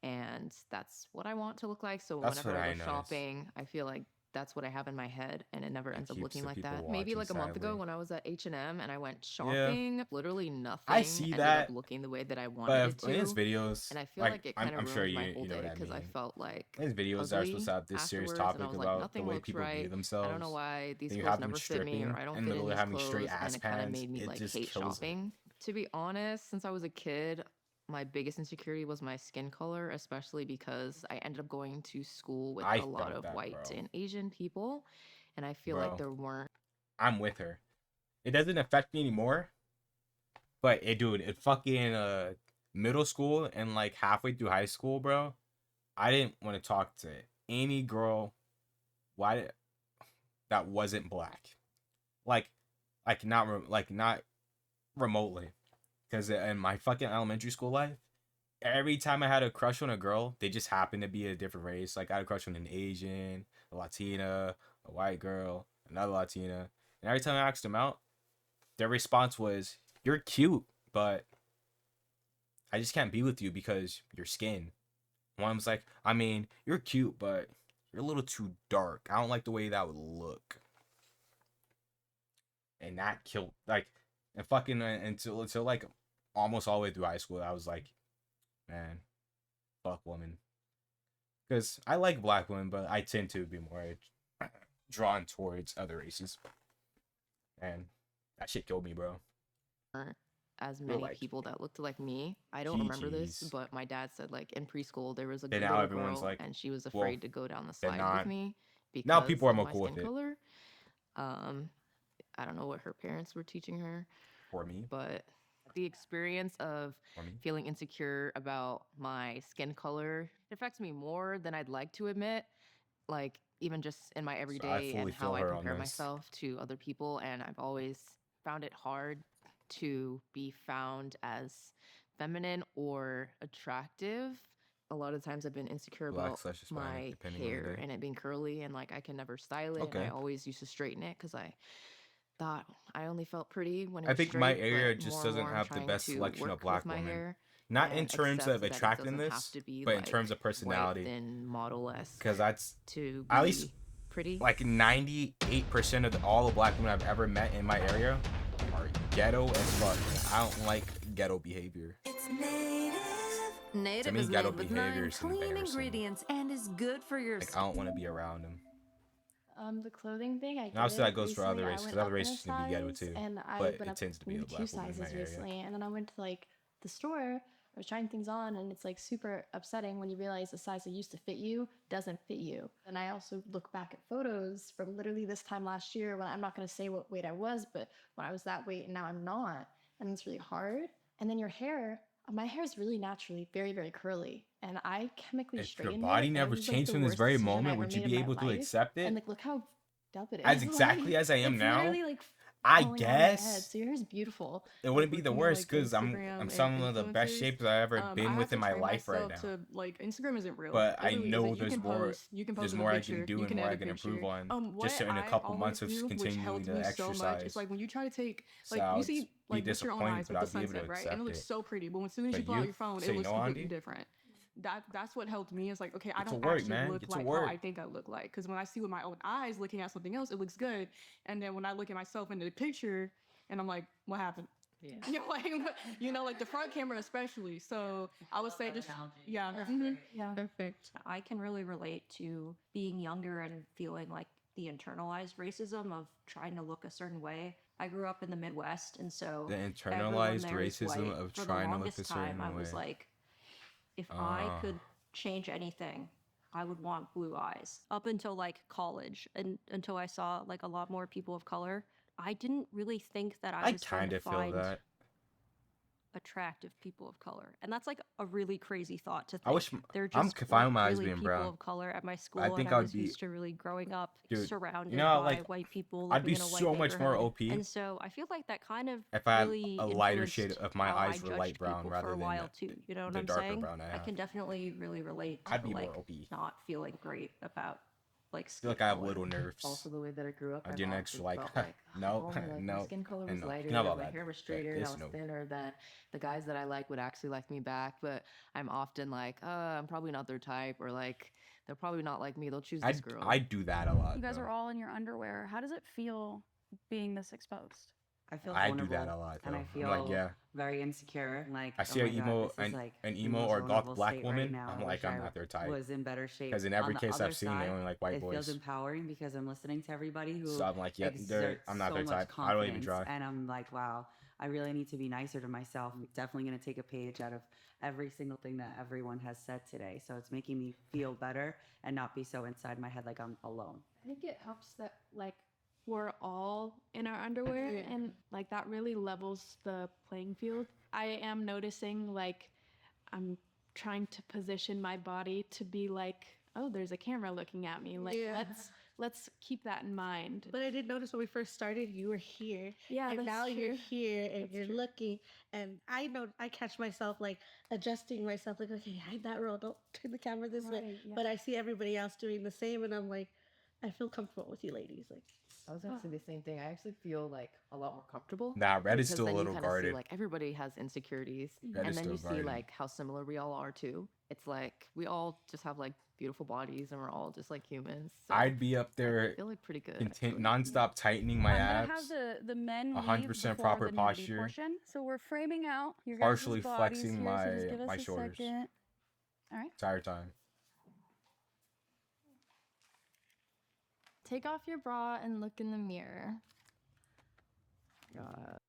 And that's what I want to look like. So That's whenever what I I go noticed. shopping, I feel like that's what I have in my head, and it never ends up keeps looking the like people that. Maybe watching like a month ago sadly. when I was at H&M and I went shopping, literally nothing I see ended that, up looking the way that I wanted it but in to. his videos, And I feel like like it I'm kind of sure ruined my you whole know day what I because I mean. felt like His videos are supposed ugly to have this serious afterwards, and topic I was like, about the nothing way looks people view right. themselves. I don't know why these Then you clothes have them never fit me, or stripping I don't and fit in literally these having straight clothes, ass and it kind of pants. made me It like just hate kills it. shopping. To be honest, since I was a kid, my biggest insecurity was my skin color, especially because I ended up going to school with I a lot felt of that, white bro. and Asian people, and I feel like Bro, there weren't. I'm with her. It doesn't affect me anymore, but it, dude, it fucking middle school and like halfway through high school, bro, I didn't want to talk to any girl that wasn't black. Like not remotely. Because in my fucking elementary school life, every time I had a crush on a girl, they just happened to be a different race. Like I had a crush on an Asian, a Latina, a white girl, another Latina. And every time I asked them out, their response was, "You're cute, but I just can't be with you because your skin." One was like, "I mean, you're cute, but you're a little too dark. I don't like the way that would look." And that killed and fucking until like almost all the way through high school. I was like, man, fuck women. Because I like black women, but I tend to be more drawn towards other races. And that shit killed me, bro. As many like, people that looked like me. I don't remember this, GGs. but my dad said like in preschool there was a Then good now little everyone's girl like, and she was well, afraid to go down the they're slide not. with me because Now people are of more my cool skin with it. color. I don't know what her parents were teaching her, For me. but the experience of For me. feeling insecure about my skin color affects me more than I'd like to admit. Like even just in my everyday fully and how feel I her on compare this. myself to other people, and I've always found it hard to be found as feminine or attractive. A lot of times I've been insecure Black about / Hispanic, my depending on the hair day. and it being curly, and like I can never style it, and Okay. I always used to straighten it because I thought I only felt pretty when it I was think my straight, area but just more and doesn't more I'm have the trying best to selection of work black with my women. hair Not and in terms accept of that it doesn't have attractiveness, to be but in like terms of white, personality. thin, model-esque Because that's to at be least pretty. like 98% of all the black women I've ever met in my area are ghetto as fuck. I don't like ghetto behavior. Native me, is ghetto made with behavior 9 is clean embarrassing. ingredients and is good for your Like I don't want to be around them. The clothing thing, I And get obviously it. that goes for other Recently, I races, went because other up in a races can be ghetto size, too. and I But went it up tends to be maybe a two black woman in my sizes area. recently, and then I went to like the store. I was trying things on, and it's like super upsetting when you realize the size that used to fit you doesn't fit you. And I also look back at photos from literally this time last year when I'm not going to say what weight I was, but when I was that weight and now I'm not, and it's really hard. And then your hair, my hair is really naturally very, very curly, and I chemically If your straightened body it. And never it was like changed the from this worst very decision I moment, ever would you made in be my able to life. accept it? And like, look how dumb it is. As exactly as I am it's now? literally like I falling on my head. guess So your hair is beautiful. it wouldn't be the looking at, worst like, because I'm Instagram and some of the best influencers, shapes I've ever I been have with to in my train life right myself now. to like Instagram isn't real. But It I really know isn't. You can post there's a more I picture, can do you and can more add I a can picture. improve on. What Just in a I couple always months of do, which continuing helped to me so exercise. much, is like when you try to take So like I you would see be like with your own disappointed, eyes but with the I'd be able to sunset, right? And accept it looks it. so pretty, but as soon as you But pull out you? your phone, So it you looks know, completely Andy? different. That's what helped me. Is like, okay, I Get to don't work, actually man. look Get to like work. how I think I look like. Because when I see with my own eyes, looking at something else, it looks good. And then when I look at myself in the picture, and I'm like, what happened? Yeah. Like the front camera especially. So I would say just yeah, Yeah. perfect. I can really relate to being younger and feeling like the internalized racism of trying to look a certain way. I grew up in the Midwest, and so The everyone internalized there is racism white. of For the trying to look longest a time, certain I was way. like, if I Ah. could change anything, I would want blue eyes. Up until like college, and until I saw like a lot more people of color, I didn't really think that I I was going kind to of feel find that. attractive people of color, and that's like a really crazy thought to think. I wish They're I'm just fine with my eyes really being people brown. of color at my school, I and think I I was would be, used to really growing up dude. surrounded You know, by like white people I'd living be in a white so much more neighborhood. OP And so I feel like that kind of if I had really a lighter shade influenced of my how I eyes were judged light brown people rather for a than while too. You know what the I'm darker saying? brown I I have. can definitely really relate to I'd be like more OP. not feeling great about like I skin feel like I have color. little nerves. Also, the way that I grew up, I I've get an often extra like, felt like, no, oh, like my no, skin color and was no. lighter, You know about my that. hair was But straighter, and I this was no. thinner, that the guys that I like would actually like me back. But I'm often like, I'm probably not their type, or like they'll probably not like me. They'll choose this girl. I do that a lot. You guys though. are all in your underwear. How does it feel being this exposed? I feel I do vulnerable, that a lot, and I though. feel I'm like, yeah. very insecure. Like, I see oh an my God, emo, this is like an the emo most or goth vulnerable black state woman. right now. I'm I like, wish I'm I not their type. was in better shape. Because in every On the case other I've seen, they side, only like white it feels boys. empowering because I'm listening to everybody who So I'm like, yep, exerts I'm not so their much type. I don't even confidence, try. and I'm like, wow, I really need to be nicer to myself. I'm definitely going to take a page out of every single thing that everyone has said today. So it's making me feel better and not be so inside my head like I'm alone. I think it helps that like we're all in our underwear, and like that really levels the playing field. I am noticing like I'm trying to position my body to be like, oh, there's a camera looking at me. Like, Yeah. let's keep that in mind. But I did notice when we first started, you were here. Yeah, and that's now you're true. here and That's you're true. looking. And I know I catch myself like adjusting myself, like, okay, hide that roll, don't turn the camera this way. Right, yeah. But I see everybody else doing the same, and I'm like, I feel comfortable with you ladies. Like, I was actually the same thing. I actually feel like a lot more comfortable. Nah, Red is because still a then little you kind of see guarded. like everybody has insecurities, Red and is then you still see guarded. like how similar we all are too. It's like we all just have like beautiful bodies, and we're all just like humans. So I'd be up I there feel like pretty good. non-stop tightening my I'm abs. gonna have the men 100% leave before proper the nudity posture. portion. So we're framing out your Partially guys' bodies flexing here. So just my- give us my a shoulders. second. All right. Entire time. Take off your bra and look in the mirror. God.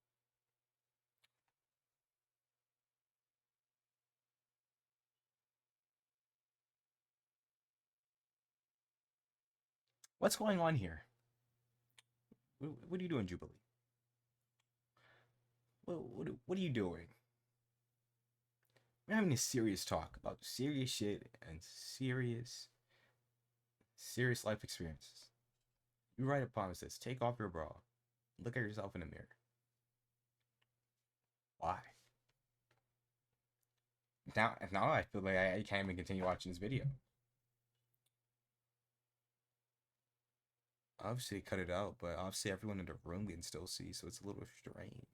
What's going on here? What are you doing, Jubilee? What are you doing? We're having a serious talk about serious shit and serious life experiences. You write upon it says, take off your bra. Look at yourself in the mirror. Why? Now I feel like I can't even continue watching this video. Obviously cut it out, but obviously everyone in the room can still see, so it's a little strange.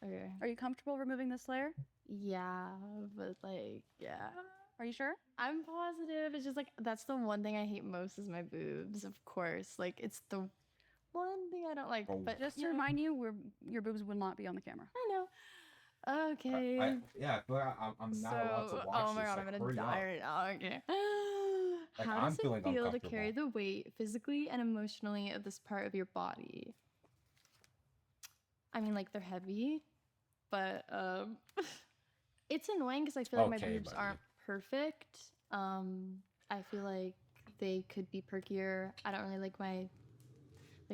Okay. Are you comfortable removing this layer? Yeah, but like, yeah. Are you sure? I'm positive. It's just like that's the one thing I hate most is my boobs, of course. Like it's the one thing I don't like. Oh. But Just to you know, remind you, your boobs will not be on the camera. I know. Okay. Yeah, but I'm not allowed to watch oh my this. god, Like, I'm gonna hurry die up. right now. Okay. Like, How I'm does feeling it feel to uncomfortable. carry the weight physically and emotionally of this part of your body? I mean, like they're heavy, but it's annoying because I feel like my Okay, boobs buddy. aren't perfect. I feel like they could be perkier. I don't really like my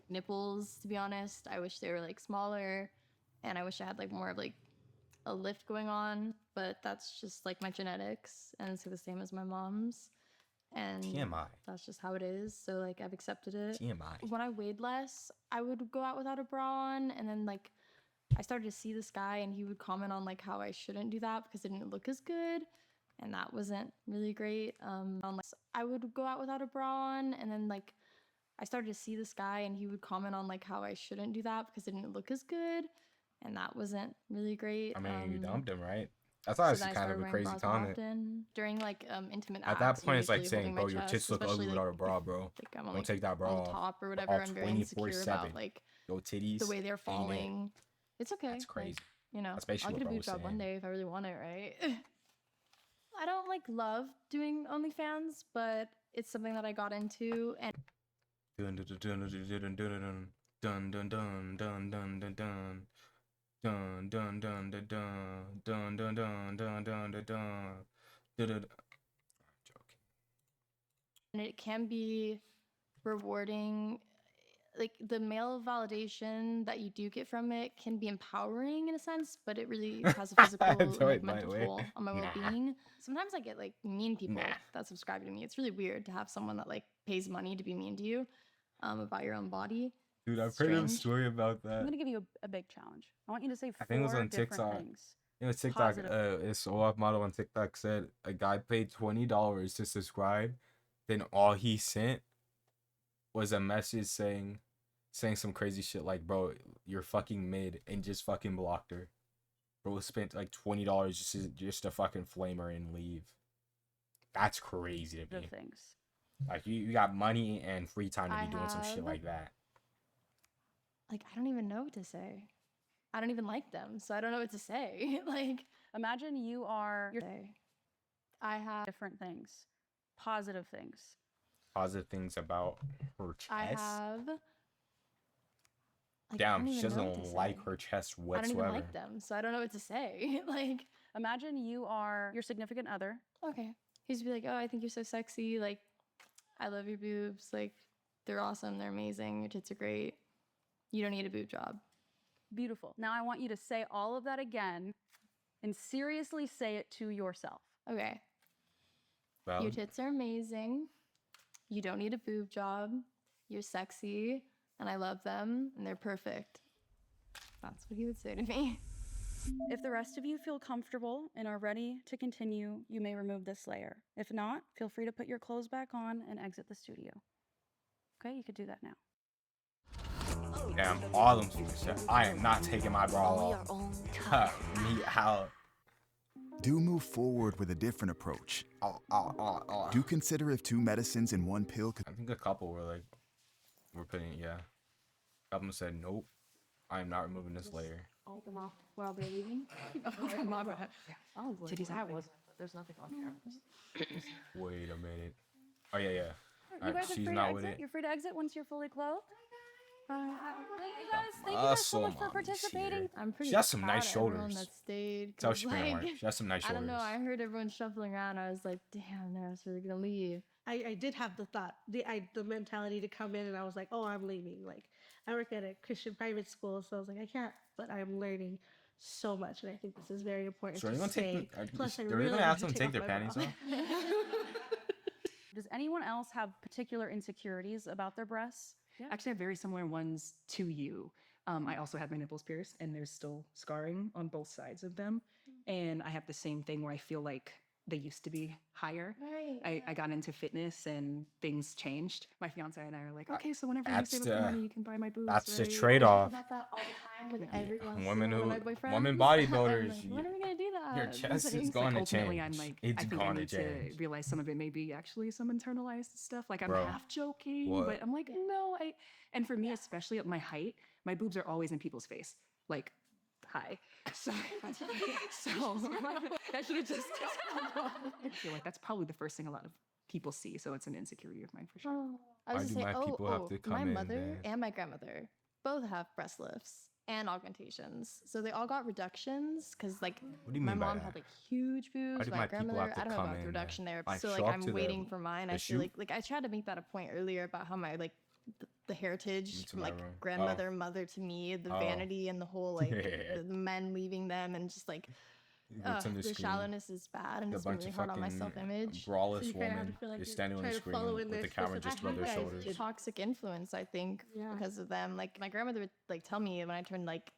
nipples, to be honest. I wish they were like smaller, and I wish I had like more of like a lift going on. But that's just like my genetics, and it's the same as my mom's. And TMI. that's just how it is. So like I've accepted it. TMI. When I weighed less, I would go out without a bra on, and then like I started to see this guy, and he would comment on like how I shouldn't do that because it didn't look as good, and that wasn't really great. I would go out without a bra on, and then like I started to see this guy, and he would comment on like how I shouldn't do that because it didn't look as good, and that wasn't really great. I mean, you dumped him, right? That's So honestly then I kind started of a wearing crazy bras more comment. often during like intimate At acts. that point, it's like usually saying, holding my bro, your chest, tits look ugly especially, without a like, bra, if, bro. like, I'm Don't like, take that bra on off. top or All whatever. I'm very insecure 24/7. about like Yo, titties. the way they're ain't it. falling. It's okay. That's crazy. Like, you know, That's basically I'll get a what bro boob was job one saying. day if I really want it, right? I don't like love doing OnlyFans, but it's something that I got into, and Dun dun dun dun dun dun dun dun dun dun dun dun dun. Dun dun dun dun dun dun dun dun dun dun dun dun. and it can be rewarding. Like the male validation that you do get from it can be empowering in a sense, but it really has a physical and Throw like it my mental way. toll on my Nah. well-being. Sometimes I get like mean people Nah. that subscribe to me. It's really weird to have someone that like pays money to be mean to you about your own body. Dude, I've It's heard of a strange. story about I'm that. gonna give you a big challenge. I want you to say I think it was 4 on different TikTok. things. You know, TikTok, Positive. this off model on TikTok said a guy paid $20 to subscribe, then all he sent was a message saying some crazy shit like, bro, you're fucking mid, and just fucking blocked her. Bro spent like $20 just to fucking flame her and leave. That's crazy to me. Things. Like you got money and free time to I be doing some shit have- like that. Like I don't even know what to say. I don't even like them, so I don't know what to say. Like Imagine you are I have different things, positive things. Positive things about her chest. I have like, I Damn, don't she even know what to doesn't like say. her chest I don't whatsoever. even like them, so I don't know what to say. Like, Imagine you are your significant other. okay, he's be like, "Oh, I think you're so sexy. Like, I love your boobs. Like, they're awesome. They're amazing. Your tits are great. You don't need a boob job." Beautiful. Now I want you to say all of that again and seriously say it to yourself. Okay. Your Valid. tits are amazing. You don't need a boob job. You're sexy, and I love them, and they're perfect. That's what he would say to me. If the rest of you feel comfortable and are ready to continue, you may remove this layer. If not, feel free to put your clothes back on and exit the studio. Okay, you could do that now. Damn, all them shit. I am not taking my bra off. Cut me out. Do move forward with a different approach. Do consider if 2 medicines in 1 pill could. I think a couple were like, we're putting, yeah. A couple said, nope, I am not removing this layer. Take them off while they're leaving. My bad. Oh, Titties out. There's nothing on camera. Wait a minute. Oh, yeah, yeah. You Alright, guys are she's free to not with exit. it. You're free to exit once you're fully clothed. Thank you guys Muscle so much for mommy's participating. here. I'm pretty She has some proud nice of everyone shoulders. that stayed. Tell 'cause, she putting work. She has some nice I don't know. shoulders. I heard everyone shuffling around. I was like, damn, they're really gonna leave. I did have the thought, the mentality to come in, and I was like, oh, I'm leaving. Like, I work at a Christian private school, so I was like, I can't, but I'm learning so much, and I think this is very important So are to you gonna stay. take? Plus, I They're really gonna ask need them to to take their my panties bra. off. Does anyone else have particular insecurities about their breasts? Actually, I have very similar ones to you. I also had my nipples pierced, and there's still scarring on both sides of them. And I have the same thing where I feel like they used to be higher. Right. I got into fitness, and things changed. My fiance and I are like, okay, so whenever you That's save up the the- money, you can buy my boobs. that's the right? trade-off. About that all the time with everyone. Women with who- my boyfriends. women I'm bodybuilders, like, when are we gonna do that? your This chest is thing's going to Ultimately, change. I'm like, It's I think I going to need to change. realize some of it may be actually some internalized stuff. Like I'm Bro, half joking, what? but I'm like, no. And for me, especially at my height, my boobs are always in people's face. Like, hi. So that should have just. I feel like that's probably the first thing a lot of people see. So it's an insecurity of mine for sure. Oh, I Why was do just saying, my people have to come my in mother then? and my grandmother both have breast lifts and augmentations. So they all got reductions because, like, What do you my mean by mom that? had like huge boobs. do My my people grandmother, have to I don't know come about the in reduction then? there. Like, So show like up I'm to waiting the- for mine. the I feel shoot? like I tried to make that a point earlier about how my like the heritage to from my like room. grandmother, mother to me, the Oh. vanity and the whole like the men leaving them and just like What's on the the screen? shallowness is bad and A it's been bunch really of hard on my fucking self-image. braless you kinda have to woman feel like is you're standing on the trying to screen follow with in the their camera footsteps. just above their I have shoulders. to- Toxic influence, I think, Yeah. because of them. Like my grandmother would like tell me when I turned like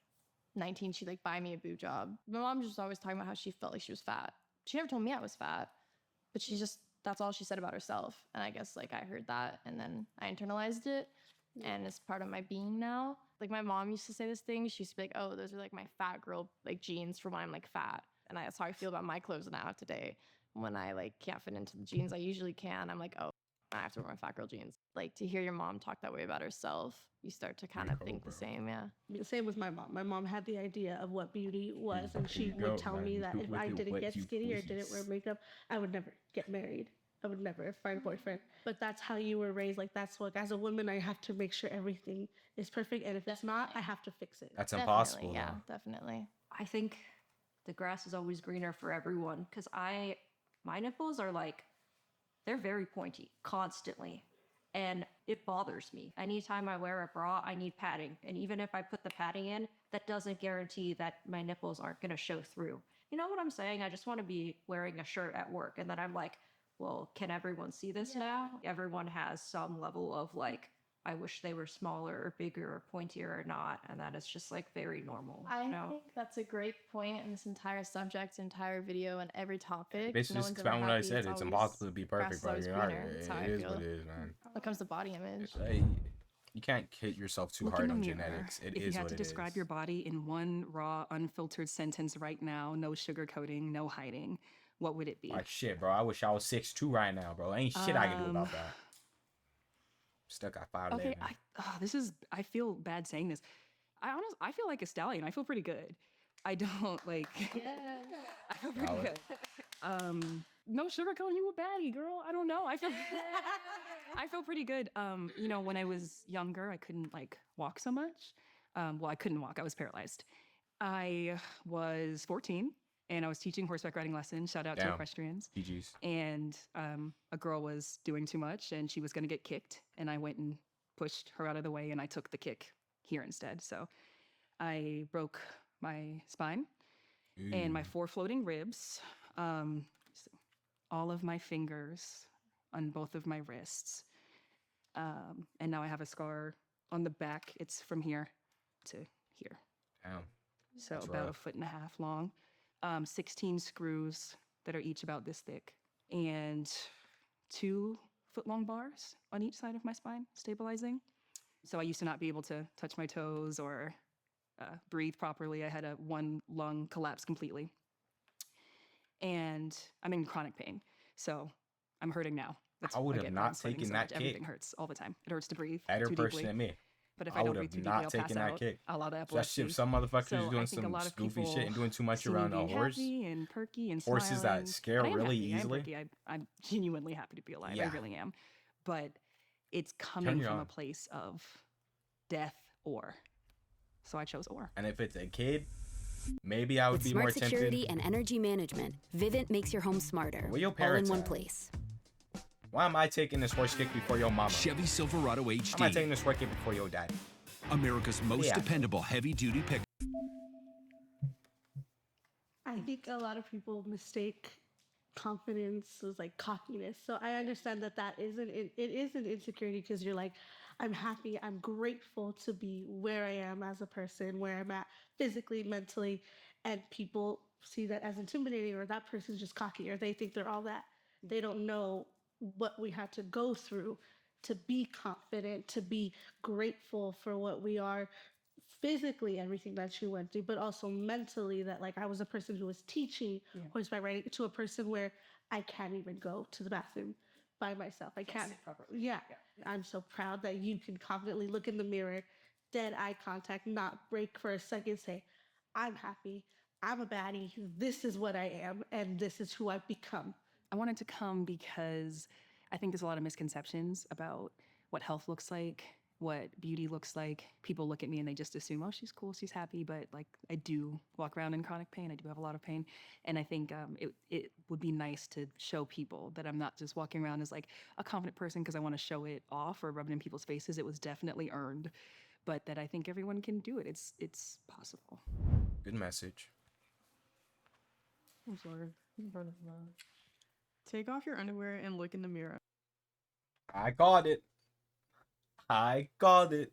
19, she'd like buy me a boob job. My mom just always talking about how she felt like she was fat. She never told me I was fat, but she just that's all she said about herself. And I guess like I heard that and then I internalized it and it's part of my being now. Like my mom used to say this thing. She used to be like, "Oh, those are like my fat girl like jeans for when I'm like fat." And that's how I feel about my clothes now today. When I like can't fit into the jeans I usually can, I'm like, "Oh, I have to wear my fat girl jeans." Like to hear your mom talk that way about herself, you start to kind of think the same, yeah. Same with my mom. My mom had the idea of what beauty was, and she you go, would tell me man. that Do if with I it didn't what get you skinny or didn't wear please. makeup, I would never get married. I would never find a boyfriend. But that's how you were raised. Like that's what, as a woman, I have to make sure everything is perfect, and if it's not, I have to fix it. That's impossible. Definitely, yeah, though. definitely. I think the grass is always greener for everyone because my nipples are like, they're very pointy constantly. And it bothers me. Anytime I wear a bra, I need padding. And even if I put the padding in, that doesn't guarantee that my nipples aren't going to show through. You know what I'm saying? I just want to be wearing a shirt at work. And then I'm like, well, can everyone see this now? Everyone has some level of like, I wish they were smaller or bigger or pointier or not. And that is just like very normal. I you know? think that's a great point in this entire subject, entire video, and every topic. Basically, No just one's ever expound what I happy. said. It's always- impossible to be grass perfect, is bro. always You know, greener. That's how I it is feel. what it is, man. When it comes to body image. Like, you can't hit yourself too Look hard in the on mirror. genetics. It if is you had what to it describe is. your body in one raw, unfiltered sentence right now, no sugarcoating, no hiding, what would it be? Like shit, bro. I wish I was 6'2" right now, bro. Ain't shit I can do about that. Still got 5'11". Okay, I feel bad saying this. I feel like a stallion. I feel pretty good. I don't like. Yeah. I feel pretty Valid. good. No sugarcoating, you a baddie, girl. I don't know. I feel pretty good. You know, when I was younger, I couldn't like walk so much. Well, I couldn't walk. I was paralyzed. I was 14 and I was teaching horseback riding lessons. Shout out to Damn. equestrians. GG's. And a girl was doing too much and she was going to get kicked. And I went and pushed her out of the way and I took the kick here instead. So I broke my spine and my 4 floating ribs, all of my fingers on both of my wrists. And now I have a scar on the back. It's from here to here. Damn. So That's about rough. 1.5 feet long. 16 screws that are each about this thick. And 2-foot-long bars on each side of my spine, stabilizing. So I used to not be able to touch my toes or breathe properly. I had a 1 lung collapse completely. And I'm in chronic pain. So I'm hurting now. That's I would have again why I'm not sweating taken so that much. Everything kick. hurts all the time. It hurts to breathe Better too person deeply. than me. But if I I don't would breathe have too deeply, not I'll pass taken that out. kick. I'll have Especially epilepsy. if some motherfuckers So is doing I think a some lot of goofy shit and people doing too much see me around a being horse. happy and perky and Horses smiling. that scare And I am really happy. I am easily. perky. I'm genuinely happy to be alive. Yeah. I really am. But it's Turn coming you from on. a place of death or. So I chose or. And if it's a kid, maybe I would With be smart more security tempted. and energy management, Vivint makes your home smarter. Where your all in parents one at? place. Why am I taking this horse kick before your mama? Chevy Silverado Why am I HD, taking this horse kick before your daddy? America's most Yeah. dependable heavy-duty pickup. I think a lot of people mistake confidence with like cockiness. So I understand that it is an insecurity because you're like, I'm happy, I'm grateful to be where I am as a person, where I'm at physically, mentally, and people see that as intimidating or that person's just cocky or they think they're all that. They don't know what we had to go through to be confident, to be grateful for what we are physically, everything that you went through, but also mentally that like I was a person who was teaching horseback riding to a person where I can't even go to the bathroom by myself. I can't. Yeah. I'm so proud that you can confidently look in the mirror, dead eye contact, not break for a second, say, I'm happy, I'm a baddie, this is what I am, and this is who I've become. I wanted to come because I think there's a lot of misconceptions about what health looks like, what beauty looks like. People look at me and they just assume, oh, she's cool, she's happy. But like, I do walk around in chronic pain. I do have a lot of pain. And I think it would be nice to show people that I'm not just walking around as like a confident person because I want to show it off or rub it in people's faces. It was definitely earned. But that I think everyone can do it. It's possible. Good message. I'm sorry. Take off your underwear and look in the mirror. I got it. I got it.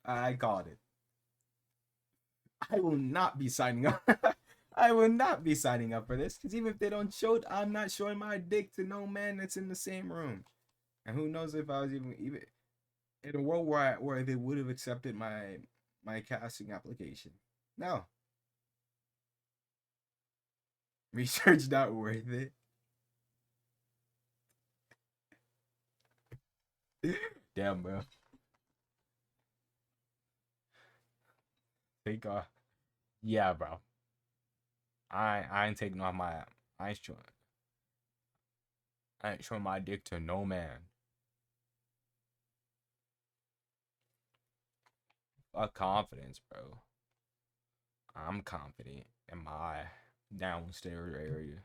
I got it. I will not be signing up. I will not be signing up for this because even if they don't show it, I'm not showing my dick to no man that's in the same room. And who knows if I was even in a world where they would have accepted my casting application. No. Research not worth it. Damn, bro. Take off. Yeah, bro. I ain't taking off my. I ain't showing my dick to no man. Fuck confidence, bro. I'm confident in my downstairs area.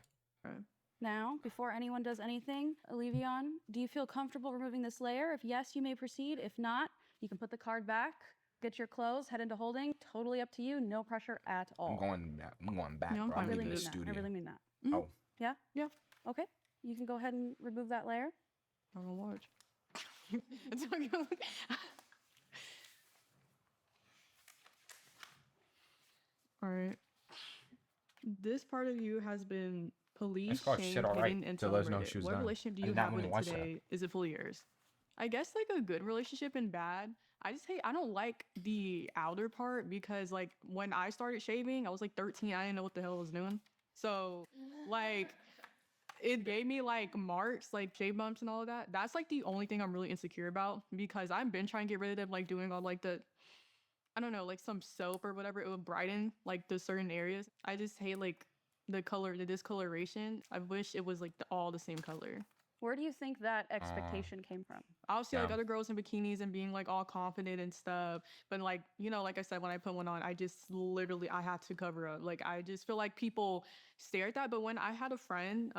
Now, before anyone does anything, Olivion, do you feel comfortable removing this layer? If yes, you may proceed. If not, you can put the card back, get your clothes, head into holding. Totally up to you. No pressure at all. I'm going back, No, bro. I'm I really leaving mean the that. studio. I really mean that. Oh. Yeah? Yeah. Okay. You can go ahead and remove that layer. I'm gonna watch. All right. This part of you has been police It's called shamed, shit, all right, hidden, and till there's no celebrated. shoes What done. relationship do I you did not have with even it watch that. today? Is it fully yours? I guess like a good relationship and bad. I don't like the outer part because like when I started shaving, I was like 13. I didn't know what the hell I was doing. So like it gave me like marks, like shave bumps and all of that. That's like the only thing I'm really insecure about because I've been trying to get rid of them, like doing all like I don't know, like some soap or whatever. It would brighten like the certain areas. I just hate like the color, the discoloration. I wish it was like all the same color. Where do you think that expectation came from? I'll see like other girls in bikinis and being like all confident and stuff. But like, you know, like I said, when I put one on, I just literally, I had to cover up. Like, I just feel like people stare at that. But when I had a friend,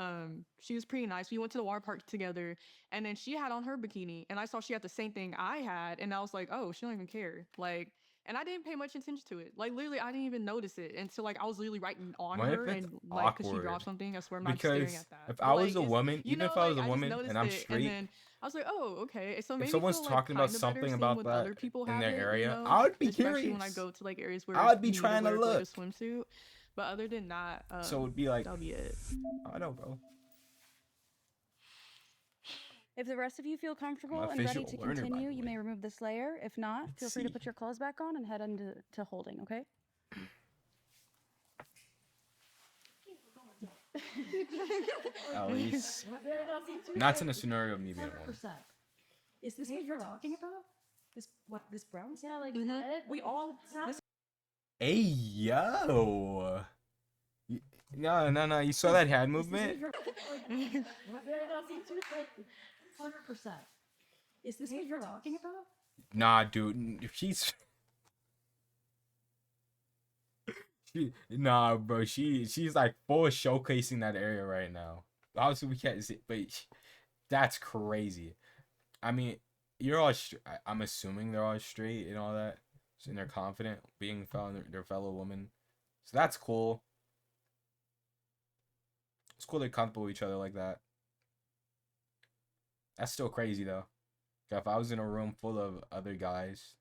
she was pretty nice. We went to the water park together and then she had on her bikini and I saw she had the same thing I had. And I was like, oh, she don't even care. Like, and I didn't pay much attention to it. Like literally, I didn't even notice it until like I was literally right on What if her it's and like because she awkward? dropped something. I swear I'm not staring Because at that. if But, I was like, a woman, you even know, if I was like a I just woman noticed and I'm it, and straight, then I was like, oh, okay. So it made if me someone's feel like talking about kind of better something seeing about when that other people in have their it, area, you know, I would be especially curious. when I go to like areas where I would be you need to trying to wear like a look. swimsuit. But other than that, So it would be like, that'll be it. I don't know, bro. If the rest of you feel I'm comfortable a and ready visual to learner, by continue, the you way. may remove this layer. If not, feel free to see. put your clothes back on and head into holding, okay? At least, not in a scenario of me being a woman. Is this what you're talking about? This brown? Yeah, like We all. This Hey, yo. No. You saw that hand movement? 100%. Is this what you're talking about? Nah, dude. Nah, bro. She's like full showcasing that area right now. Obviously, we can't see, but that's crazy. I mean, you're all. I'm assuming they're all straight and all that, and they're confident being their fellow woman. So that's cool. It's cool they're comfortable with each other like that. That's still crazy though. If I was in a room full of other guys,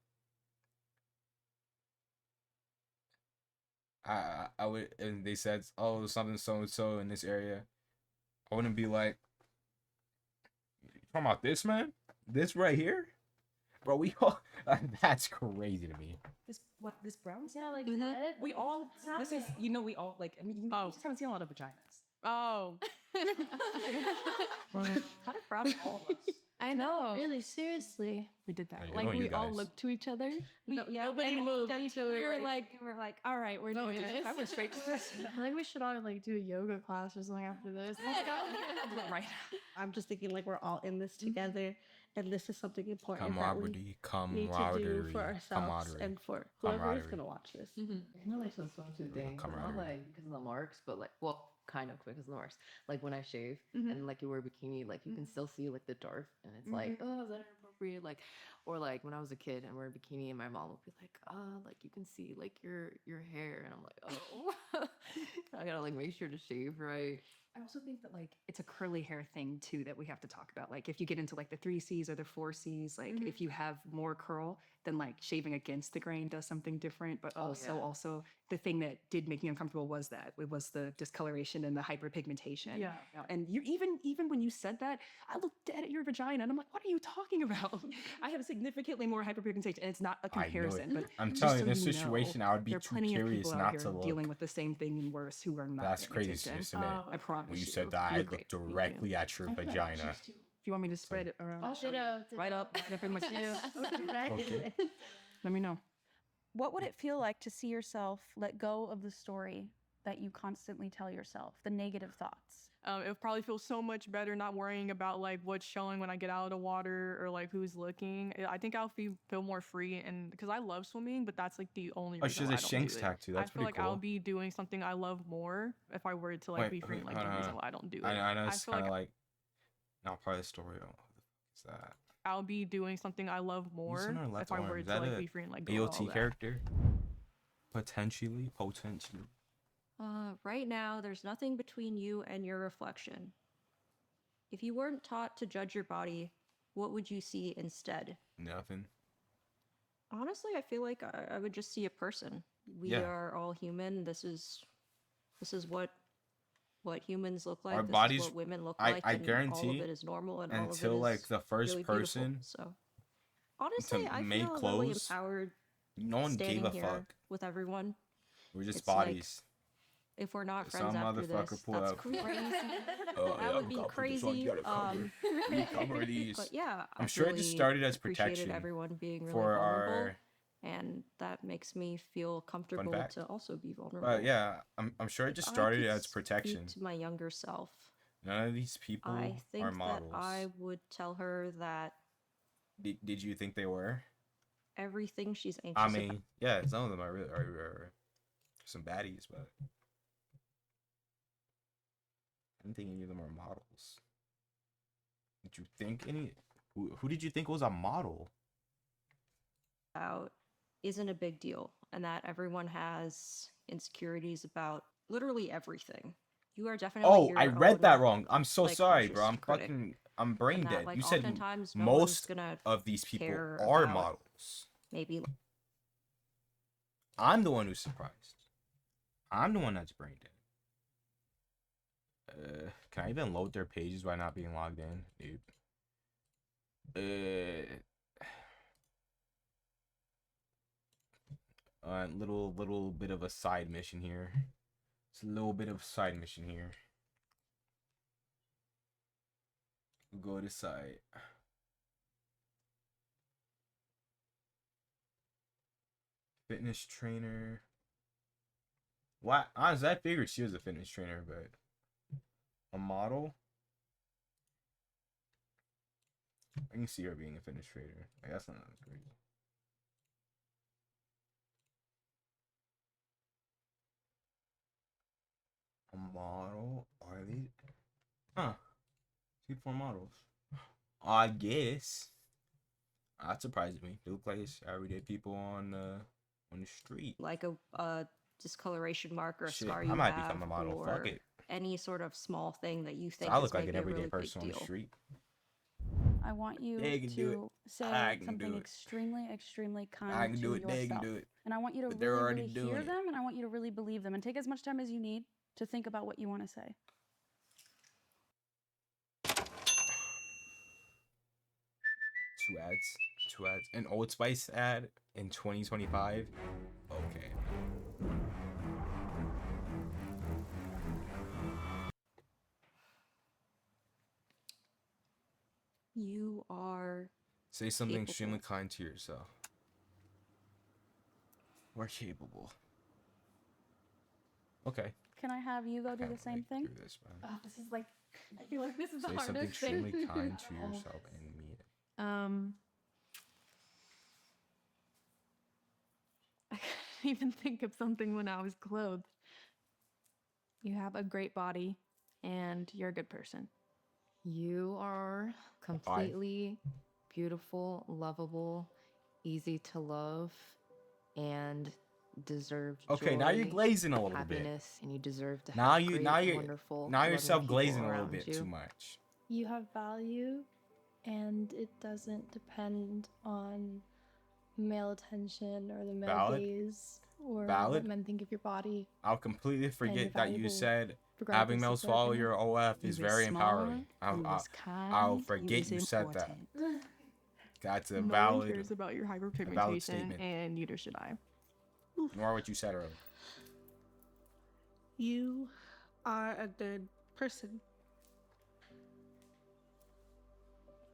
I would, and they said, oh, something so and so in this area, I wouldn't be like, you talking about this, man? This right here? Bro, we all, that's crazy to me. This brown? Yeah, like We all. This is we all like. I mean, you just haven't seen a lot of vaginas. Oh. kind of proud of all of us. I know. Really, seriously. We did that. Yeah, you Like know you we all guys. looked to each other. Nobody moved. We were like, all right, we're doing this. I went straight to this. I think we should all like do a yoga class or something after this. Right. I'm just thinking like we're all in this together, and this is something important that we Camaraderie, need to do camaraderie, for ourselves camaraderie, and for whoever is camaraderie. gonna watch this. In relation to the swimsuit thing, not Camaraderie. like because of the marks, but like, well, kind of because of the marks. Like when I shave Mhm. and like you wear a bikini, like you can still see like the dark, and it's like, oh, is that inappropriate? Like, or like when I was a kid and wear a bikini, and my mom would be like, like you can see like your hair, and I'm like, oh, I gotta like make sure to shave right. I also think that like it's a curly hair thing too that we have to talk about. Like if you get into like the 3Cs or the 4Cs, like if you have more curl, then like shaving against the grain does something different. But also the thing that did make me uncomfortable was that it was the discoloration and the hyperpigmentation. Yeah. And you even when you said that, I looked dead at your vagina and I'm like, what are you talking about? I have significantly more hyperpigmentation, and it's not a I know comparison. it. But I'm just telling so you, in this you know, situation, I would be there are too plenty of curious people not out here to look. dealing with the same thing and worse who are not. That's paying crazy, attention. isn't it? I promise When you you. said that, I You're looked great. Thank you. directly at your vagina. If you want me to spread it around, right up, pretty much. Okay. Let me know. What would it feel like to see yourself let go of the story that you constantly tell yourself, the negative thoughts? It would probably feel so much better not worrying about like what's showing when I get out of the water or like who's looking. I think I'll feel more free, and because I love swimming, but that's like the only Oh, reason she has why a I don't Shanks do it. tattoo. That's I feel pretty like I'll cool. be doing something I love more if I were to like be free. Like the reason why I don't do it. I know it's feel kind of like like not part of the story. Oh, what the fuck is that? I'll be doing something I love Who's more on our left if I arm? were Is to that like a be free and like do all AOT that. character? Potentially. Right now, there's nothing between you and your reflection. If you weren't taught to judge your body, what would you see instead? Nothing. Honestly, I feel like I would just see a person. We Yeah. are all human. This is what humans look like. Our This bodies. is what women look I like. and all guarantee. of it is normal, and Until all of it like is the first really beautiful. person So honestly, I make feel really clothes, empowered no one standing gave a here fuck. with everyone. We're just It's like, bodies. if we're not Some friends after motherfucker this, pull that's up. crazy. Oh, That would be I'll put this on, you crazy. gotta cover. We cover these. But yeah, I'm I've sure it just really started as appreciated protection everyone being really for vulnerable, our. and that makes me feel comfortable fact. to also be vulnerable. But yeah, I'm sure it just If I started could as speak protection. to my younger self, None of these people I think are that models. I would tell her that Did you think they were? everything she's anxious I about. mean, yeah, some of them are really are some baddies, but I didn't think any of them are models. Did you think any? Who did you think was a model? About isn't a big deal and that everyone has insecurities about literally everything. You are definitely Oh, your I read own, that wrong. I'm so like, sorry, bro. harshest critic. I'm brain And that, dead. like, You said oftentimes no one's most gonna of these people care are about models. maybe I'm the one who's surprised. I'm the one that's brain dead. Can I even load their pages by not being logged in? Nope. Little bit of a side mission here. It's a little bit of a side mission here. Go to site. Fitness trainer. What? Honestly, I figured she was a fitness trainer, but a model. I can see her being a fitness trainer. Like, that's not crazy. A model? Are these? Huh? People models. I guess. That surprised me. They look like it's everyday people on the street. like a discoloration mark or a Shit, scar I you might have, become a model. or Fuck it. any sort of small thing that you So think I is look like an maybe a everyday really big person on the deal. street. I want you They can do it. to say I can something do it. extremely, extremely kind I can to do it. yourself. They can do it. And I want you to But they're really, already really doing hear it. them, and I want you to really believe them, and take as much time as you need to think about what you want to say. Two ads. An Old Spice ad in 2025. Okay. You are Say something capable. extremely kind to yourself. We're capable. Okay. Can I have you go do the same thing? Do this, man. Oh, this is like, I feel like this is the Say hardest something extremely thing. kind to yourself and mean it. I couldn't even think of something when I was clothed. You have a great body, and you're a good person. You are completely beautiful, lovable, easy to love, and deserve Okay, now you're joy, glazing a little bit. happiness, and you deserve to Now have you great, now you're wonderful, now you're loving self people glazing a little around bit you. too much. You have value, and it doesn't depend on male attention or the male Valid. gaze or Valid. what men think of your body. I'll completely forget that you valuable said regardless having of males their follow opinion. your OF is You was very smart, empowering. you was kind, I'll you forget was you said that. important. That's a No one valid, cares about your valid hyperpigmentation, statement. and neither should I. Nor what you said earlier. You are a good person.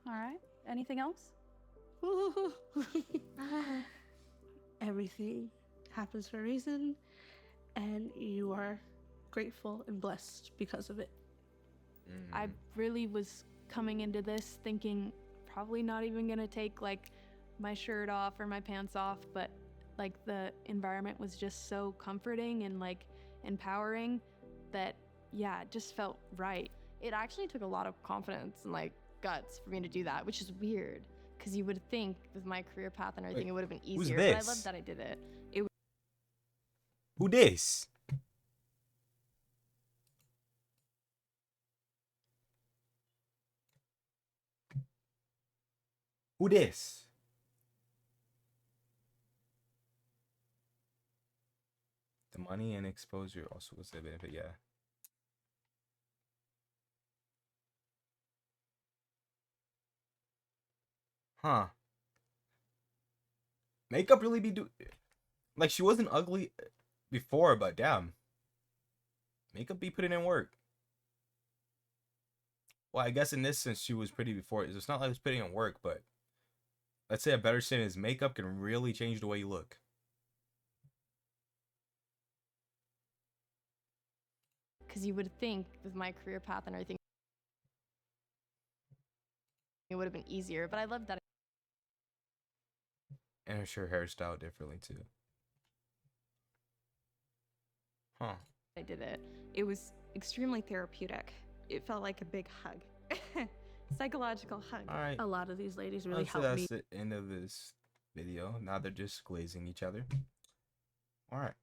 All right. Anything else? Everything happens for a reason, and you are grateful and blessed because of it. I really was coming into this thinking probably not even gonna take like my shirt off or my pants off, but like the environment was just so comforting and like empowering that yeah, it just felt right. It actually took a lot of confidence and like guts for me to do that, which is weird because you would think with my career path and everything Wait, it would have been who's easier. But I this? love that I did it. Who this? Who this? The money and exposure also was a benefit, yeah. Huh. Makeup really be like she wasn't ugly before, but damn. Makeup be putting in work. Well, I guess in this sense she was pretty before. It's not like it was putting in work, but let's say a better sin is makeup can really change the way you look. Because you would think with my career path and everything it would have been easier. But I love that. And her hairstyle differently too. Huh. I did it. It was extremely therapeutic. It felt like a big hug. Psychological hug. All right. A lot of these ladies really I'd say helped me. that's the end of this video. Now they're just glazing each other. All right.